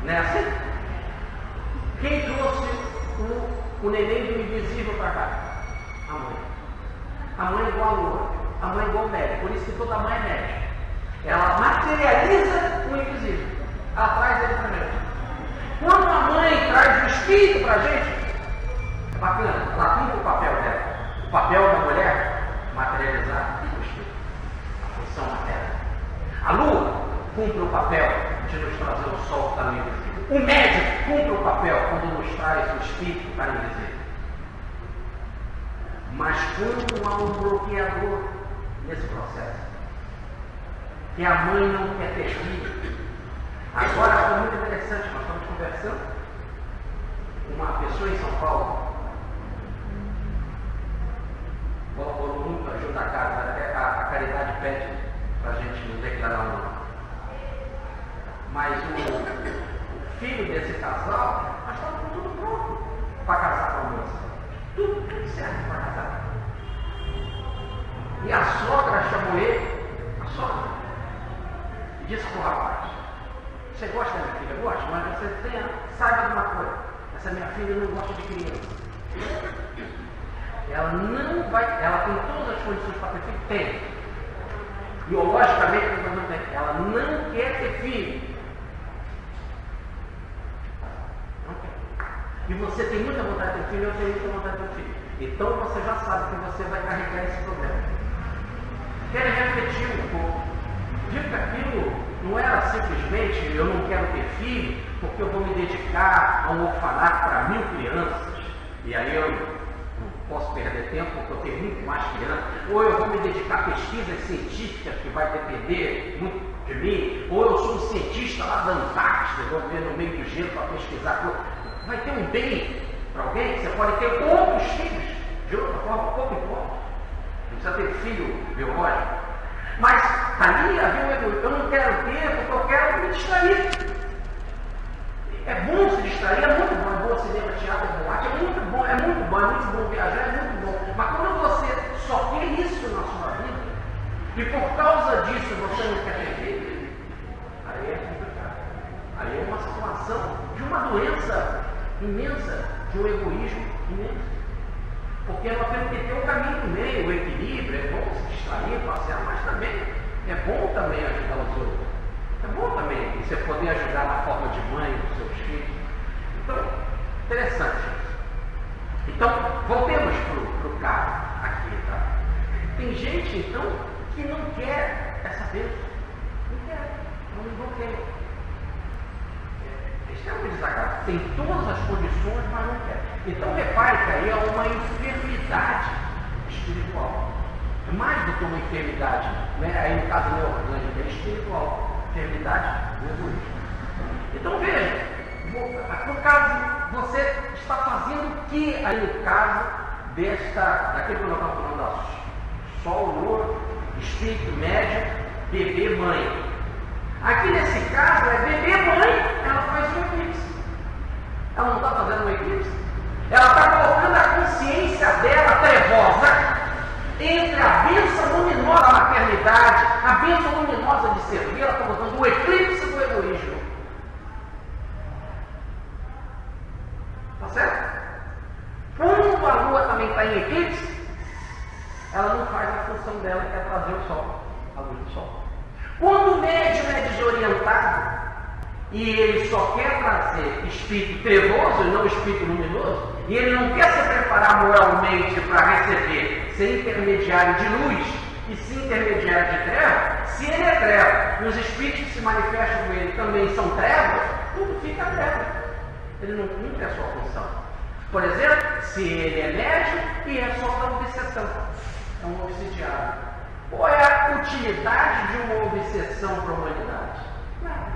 Não é assim? Quem trouxe o neném do invisível para cá? A mãe. A mãe é igual a lua. A mãe é igual ao médico. Por isso que toda mãe é médica. Ela materializa o invisível. Ela traz ele para a gente. Quando a mãe traz o espírito para a gente, é bacana, ela cumpre o papel dela. O papel da mulher, materializar o espírito. A função materna. A lua cumpre o papel de nos trazer o sol que está no invisível. O médico cumpre o papel quando nos traz o espírito que está no invisível. Mas quando há um bloqueador nesse processo, que a mãe não quer ter filho. Agora foi muito interessante, nós estamos conversando com uma pessoa em São Paulo, colaborou muito, ajuda a casa, até a caridade pede para a gente não declarar o nome. Mas o filho desse casal, nós estamos com tudo pronto para casar com a moça. Tudo certo para casar. E a sogra chamou ele, a sogra, e disse para o rapaz: você gosta da minha filha? Gosta, mas você saiba de uma coisa: essa minha filha não gosta de criança. Ela não vai, ela tem todas as condições para ter filho? Tem. Biologicamente, não tem. Ela não quer ter filho. Não quer. E você tem muita vontade de ter filho, eu tenho muita vontade de ter filho. Então você já sabe que você vai carregar esse problema. Quero refletir um pouco. Digo que aquilo não era simplesmente eu não quero ter filho porque eu vou me dedicar a um orfanato para 1000 crianças e aí eu não posso perder tempo porque eu tenho muito mais crianças, ou eu vou me dedicar a pesquisas científicas que vai depender muito de mim, ou eu sou um cientista lá da Antártida, vou ver no meio do gelo para pesquisar coisa. Vai ter um bem para alguém? Você pode ter outros filhos de outra forma, pouco importa. Não precisa ter filho biológico. Mas ali havia um egoísmo. Eu não quero ter porque eu quero me distrair. É bom se distrair, é muito bom. É bom cinema, teatro, boate, é muito bom, é muito bom, é muito bom viajar, é muito bom. Mas quando você só quer isso na sua vida, e por causa disso você não quer ter filho, aí é complicado. Aí é uma situação de uma doença imensa, de um egoísmo imenso. Porque nós temos que ter o caminho do meio, o equilíbrio. É bom se distrair, passear, mas também é bom também ajudar os outros. É bom também você poder ajudar na forma de mãe dos seus filhos. Então, interessante isso. Então, voltemos para o caso aqui, tá? Tem gente, então, que não quer essa bênção. Não quer, não quer. É extremamente desagradável. Tem todas as condições, mas não quer. Então, repare que aí é uma enfermidade espiritual. É mais do que uma enfermidade, né? Aí no caso neorgânica, é espiritual. Enfermidade do egoísmo. Então, veja, no caso, você está fazendo o que aí no caso daquele que nós estamos falando da Sol, Lua, Espírito, Média, bebê, mãe. Aqui nesse caso é bebê, mãe, ela faz um eclipse. Ela não está fazendo um eclipse? Ela está colocando a consciência dela trevosa entre a bênção luminosa da maternidade, a bênção luminosa de servir. Ela está botando o eclipse do egoísmo. Tá certo? Quando a lua também está em eclipse, ela não faz a função dela, que é trazer o sol, a luz do sol. Quando o médium é desorientado e ele só quer trazer espírito trevoso e não espírito luminoso, e ele não quer se preparar moralmente para receber, ser intermediário de luz e se intermediário de treva, se ele é treva, e os espíritos que se manifestam com ele também são trevas, tudo fica treva. Ele não cumpre a sua função. Por exemplo, se ele é médium e é só da obsessão, é um obsidiado. Qual é a utilidade de uma obsessão para a humanidade? Nada.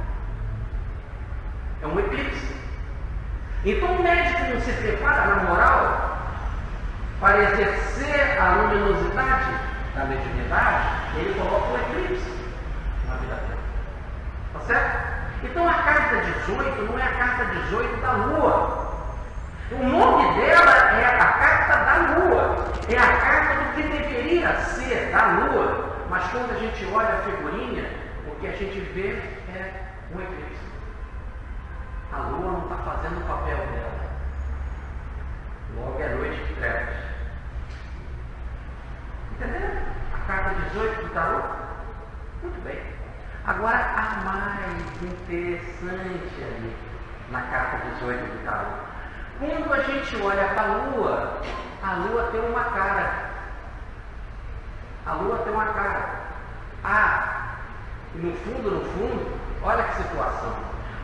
É um eclipse. Então o médico não se prepara na moral para exercer a luminosidade da mediunidade, ele coloca o eclipse na vida dele. Tá certo? Então a carta 18 não é a carta 18 da Lua. O nome dela é a carta da Lua. É a carta do que deveria ser da Lua. Mas quando a gente olha a figurinha, o que a gente vê é um eclipse. A Lua não está fazendo o papel dela. Logo é noite de trevas. Entendeu? A carta 18 do tarô? Muito bem. Agora, a mais interessante ali na carta 18 do tarô. Quando a gente olha para a Lua tem uma cara. A Lua tem uma cara. E no fundo, olha que situação.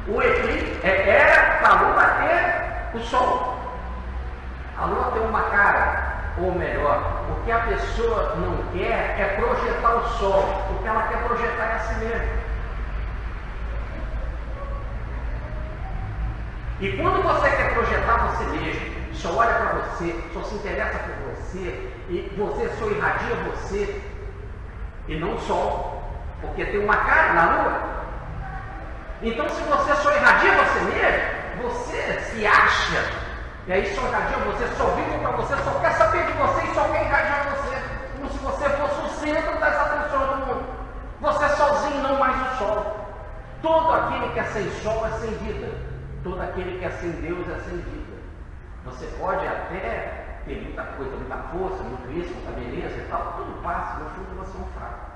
O eclipse era para a Lua bater o Sol. A Lua tem uma cara. Ou melhor, o que a pessoa não quer é projetar o Sol. O que ela quer projetar é a si mesma. E quando você quer projetar você mesmo, só olha para você, só se interessa por você, e você só irradia você, e não o Sol, porque tem uma cara na Lua. Então, se você só irradia você mesmo, você se acha. E aí só irradia você, só vive para você, só quer saber de você e só quer irradiar você. Como se você fosse o centro das atenções do mundo. Você sozinho, não mais o Sol. Todo aquele que é sem Sol é sem vida. Todo aquele que é sem Deus é sem vida. Você pode até ter muita coisa, muita força, muito isso, muita beleza e tal. Tudo passa, no fundo você é um fraco.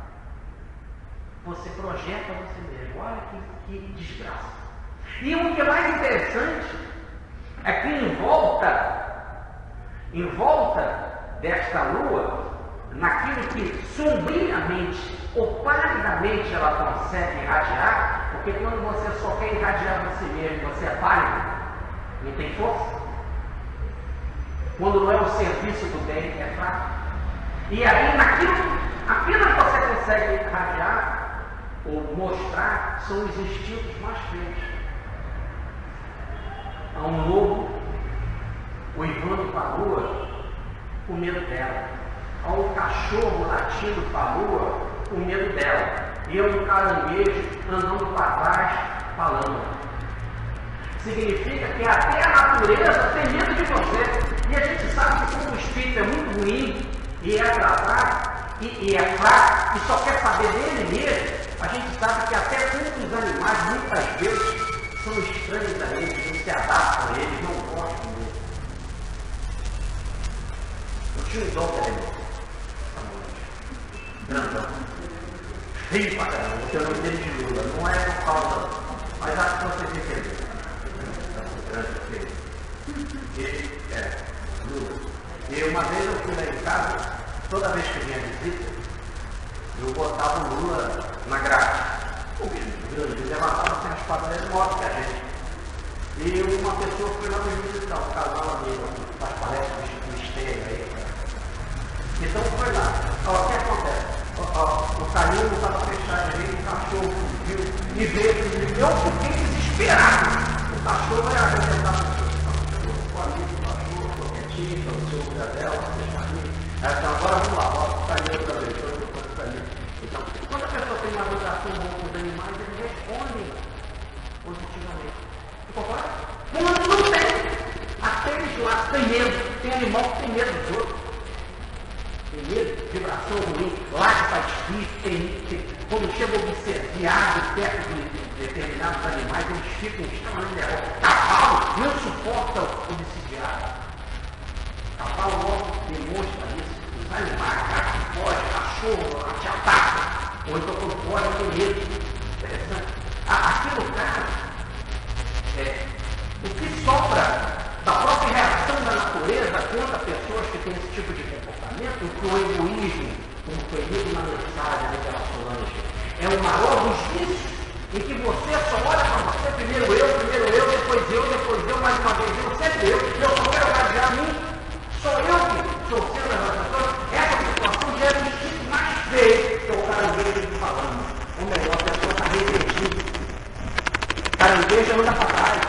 Você projeta você mesmo. Olha que desgraça. E o que é mais interessante é que em volta desta Lua, naquilo que sombriamente ou palidamente ela consegue irradiar, porque quando você só quer irradiar você mesmo, você é pálido, não tem força. Quando não é o serviço do bem, é fraco. E aí, naquilo apenas você consegue irradiar ou mostrar, são os instintos mais feios. Há um lobo uivando para a Lua com medo dela. Há um cachorro latindo para a Lua com medo dela. E há um caranguejo andando para trás falando. Significa que até a natureza tem medo de você. E a gente sabe que quando o espírito é muito ruim e é atrasado e é fraco e só quer saber dele mesmo, a gente sabe que até outros animais muitas vezes são estranhos a eles, não se adaptam a eles, não gostam deles. Eu tinha um dom para ele, grandão, feio pra caramba, porque eu não entendo de Lula, não é por causa, mas acho que vocês entenderam. Grande, feio. Ele Lula. E uma vez eu fui lá em casa, toda vez que vinha visita, eu botava o Lula na grade. O bicho grande levantava sem as patas maior que a gente. E uma pessoa foi lá me visitar, um casal amigo, faz palestras de mistério aí. Então foi lá. O que acontece? O caminho estava fechado ali, o cachorro fugiu e veio. Eu fiquei desesperado. O cachorro era apresentado. O amigo do cachorro, o quietinho, o seu lugar dela, então agora vamos lá, bota o caminho outra vez. Então, quando a pessoa tem uma vibração boa com os animais, eles respondem positivamente. Concorda? Quando não tem, aqueles lá têm medo. Tem animal que tem medo dos outros. Tem medo, vibração ruim, laje para espírito, quando chega obsediado perto de determinados animais, eles ficam extremamente nervosos. Cavalo não suporta o obsidiado. Cavalo logo demonstra isso. Os animais, gato foge, cachorro, te ataca. Ou então quando foge, tem medo. Interessante. Aqui no caso, o que sobra da própria reação da tem esse tipo de comportamento, que o egoísmo, como foi dito na mensagem daquela Solange, é o maior dos vícios, em que você só olha para você, primeiro eu, depois eu, mais uma vez eu, sempre eu só quero radiar a mim, sou eu que estou sendo as pessoas. Essa situação gera um tipo mais feio, que é o caranguejo que falando. Ou melhor, a pessoa está regredindo. Caranguejo anda para trás.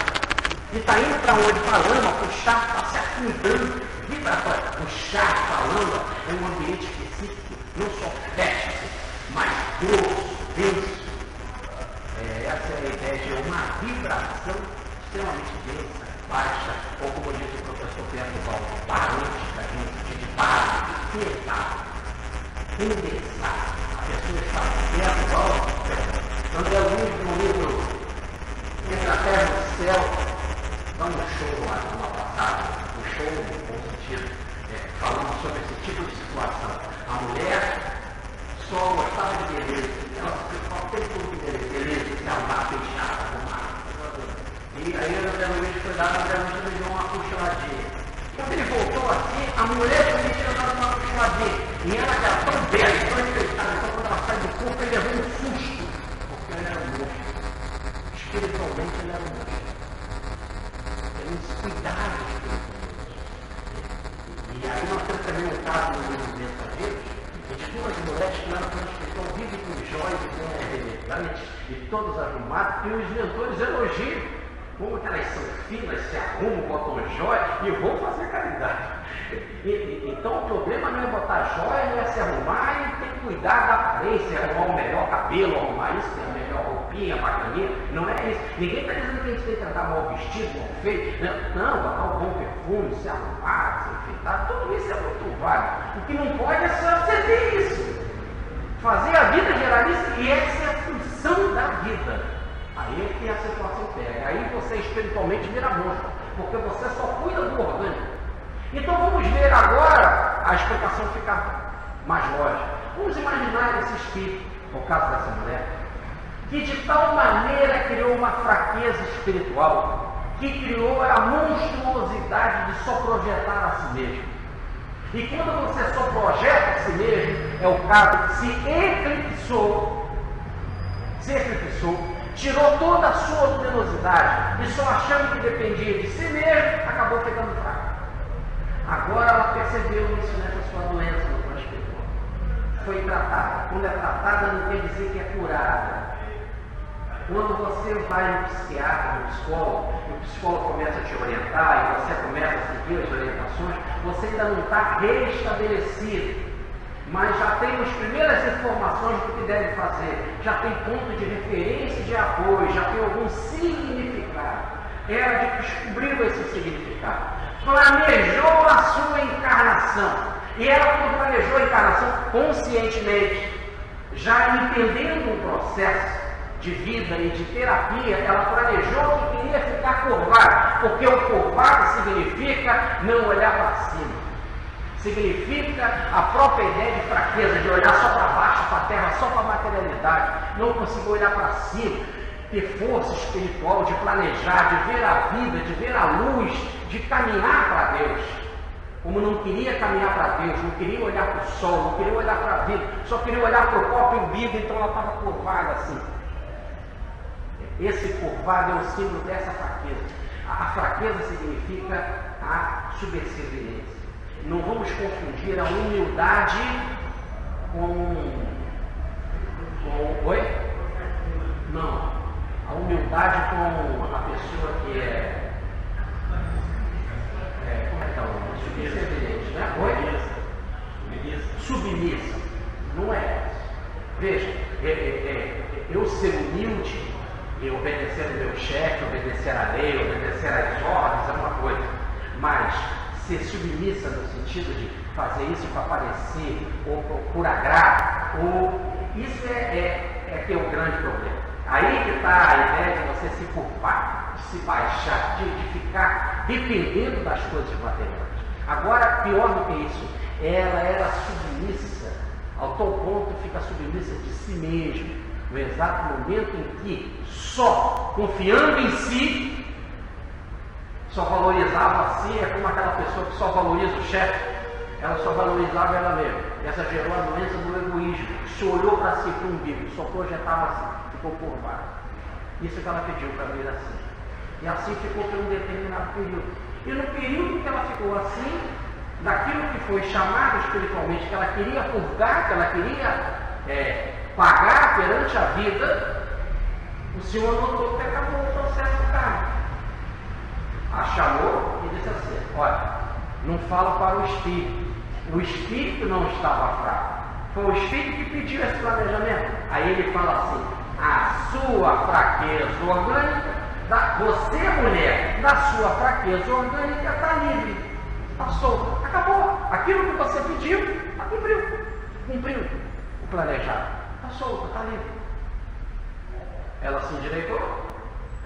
E está indo para onde? Para a lama, puxar, está se afundando. Vir para puxar para a lama é um ambiente específico, não só fértil, mas grosso, denso. Essa é a ideia de uma vibração extremamente densa, baixa, ou como diz o professor Pedro Paulo, parântica, de base, pesada, endensar. A pessoa está perto, igual André Luiz no livro Entre a Terra e o Céu, dá um show lá numa passada, um show no bom sentido, falando sobre esse tipo de situação. A mulher só gostava de beleza, ela só tem tudo de beleza, se arrumar, fechar, arrumar. E aí o André Luiz foi dar, o André Luiz me deu uma puxadinha. Quando ele voltou assim, a mulher também tinha dado uma puxadinha. E ela já tão bela, tão enfeitada, então quando ela sai do corpo, ele levou um susto, porque ela era um monstro. Espiritualmente, ele era um monstro. Ele se cuidava espiritualmente. E aí nós temos também um caso no livro dos Mensageiros, de duas mulheres que lá no escritor vivem com joias e todas arrumadas, e os mentores elogiam como que elas são finas, se arrumam, botam joia e vão fazer caridade. Então o problema não é botar joia, não é se arrumar, e tem que cuidar da aparência, arrumar o melhor cabelo, arrumar isso, ter a melhor roupinha, bacaninha, não é isso. Ninguém está dizendo que a gente tem que andar mal vestido, mal feito, não, botar um bom perfume, se arrumar, se enfeitar, tudo isso é muito válido. O que não pode é só você ter isso. Fazer a vida gerar isso, e essa é a função da vida. Aí é que a situação pega. Aí você espiritualmente vira monstro, porque você só cuida do orgânico. Então vamos ver agora a explicação ficar mais lógica. Vamos imaginar esse espírito, no caso dessa mulher, que de tal maneira criou uma fraqueza espiritual, que criou a monstruosidade de só projetar a si mesmo. E quando você só projeta a si mesmo, é o caso que se eclipsou, tirou toda a sua luminosidade e só achando que dependia de si mesmo, acabou ficando fraco. Agora ela percebeu isso nessa sua doença no plano espiritual. Foi tratada. Quando é tratada, não quer dizer que é curada. Quando você vai no psiquiatra, no psicólogo, e o psicólogo começa a te orientar e você começa a seguir as orientações, você ainda não está restabelecido. Mas já tem as primeiras informações do que deve fazer, já tem ponto de referência e de apoio, já tem algum significado. Ela descobriu esse significado, planejou a sua encarnação, e ela, quando planejou a encarnação conscientemente, já entendendo o processo de vida e de terapia, ela planejou que queria ficar curvado, porque o curvado significa não olhar para cima. Significa a própria ideia de fraqueza, de olhar só para baixo, para a terra, só para a materialidade, não conseguir olhar para cima, ter força espiritual, de planejar, de ver a vida, de ver a luz, de caminhar para Deus. Como não queria caminhar para Deus, não queria olhar para o sol, não queria olhar para a vida, só queria olhar para o próprio umbigo, então ela estava curvada assim. Esse curvado é o símbolo dessa fraqueza. A fraqueza significa a subserviência. Não vamos confundir a humildade com... Oi? Não. A humildade com a pessoa que como é que é o nome? Subserviente, né? Oi? Submissa. Não é essa. Veja, eu ser humilde e obedecer ao meu chefe, obedecer à lei, obedecer às ordens é uma coisa. Mas ser submissa no sentido de fazer isso para aparecer, ou por agrado, ou isso é que é o grande problema. Aí que está a ideia de você se curvar, de se baixar, de ficar dependendo das coisas materiais. Agora, pior do que isso, ela era submissa, ao tal ponto fica submissa de si mesma, no exato momento em que, só confiando em si, só valorizava a si, é como aquela pessoa que só valoriza o chefe. ela só valorizava ela mesma. Essa gerou a doença do egoísmo. Se olhou para si, para o umbigo, só projetava assim, ficou curvado. Isso que ela pediu para vir assim. E assim ficou por um determinado período. E no período que ela ficou assim, daquilo que foi chamado espiritualmente, que ela queria purgar, que ela queria pagar perante a vida, o Senhor notou que acabou o processo do carro. A chamou e disse assim: olha, não fala para o Espírito. O Espírito não estava fraco. Foi o Espírito que pediu esse planejamento. Aí ele fala assim: a sua fraqueza orgânica, você mulher, da sua fraqueza orgânica está livre, está solta, acabou. Aquilo que você pediu, cumpriu o planejado, está solta, está livre. Ela se endireitou,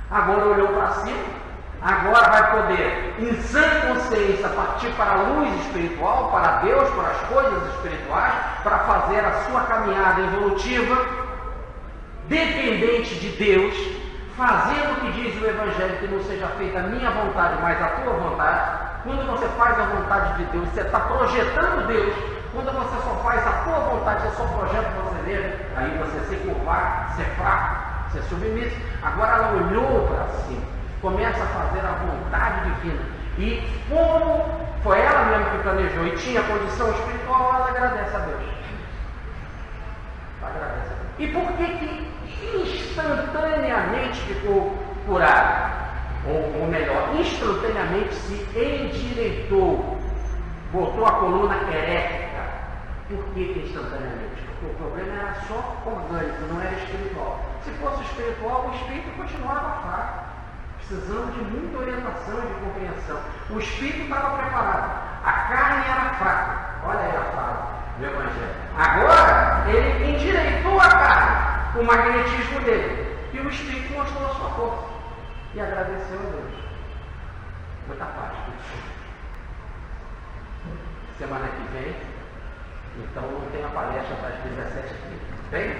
agora olhou para cima, agora vai poder, em sã consciência, partir para a luz espiritual, para Deus, para as coisas espirituais, para fazer a sua caminhada evolutiva, dependente de Deus, fazendo o que diz o Evangelho, que não seja feita a minha vontade, mas a tua vontade. Quando você faz a vontade de Deus, você está projetando Deus. Quando você só faz a tua vontade, você só projeta você mesmo, aí você se curvar, ser fraco, ser submisso. Agora ela olhou para cima, começa a fazer a vontade divina. E como foi ela mesma que planejou e tinha condição espiritual, ela agradece a Deus. Agradece a Deus. E por que instantaneamente ficou curado? Ou melhor, instantaneamente se endireitou, botou a coluna erética. Por que instantaneamente? Porque o problema era só orgânico, não era espiritual. Se fosse espiritual, o espírito continuava fraco, precisando de muita orientação e de compreensão. O espírito estava preparado, a carne era fraca. Olha aí a frase do Evangelho. Agora, ele endireitou a carne, o magnetismo dele, e o espírito mostrou a sua força e agradeceu a Deus. Muita paz. Semana que vem, então não tem a palestra para as 17h30. Bem?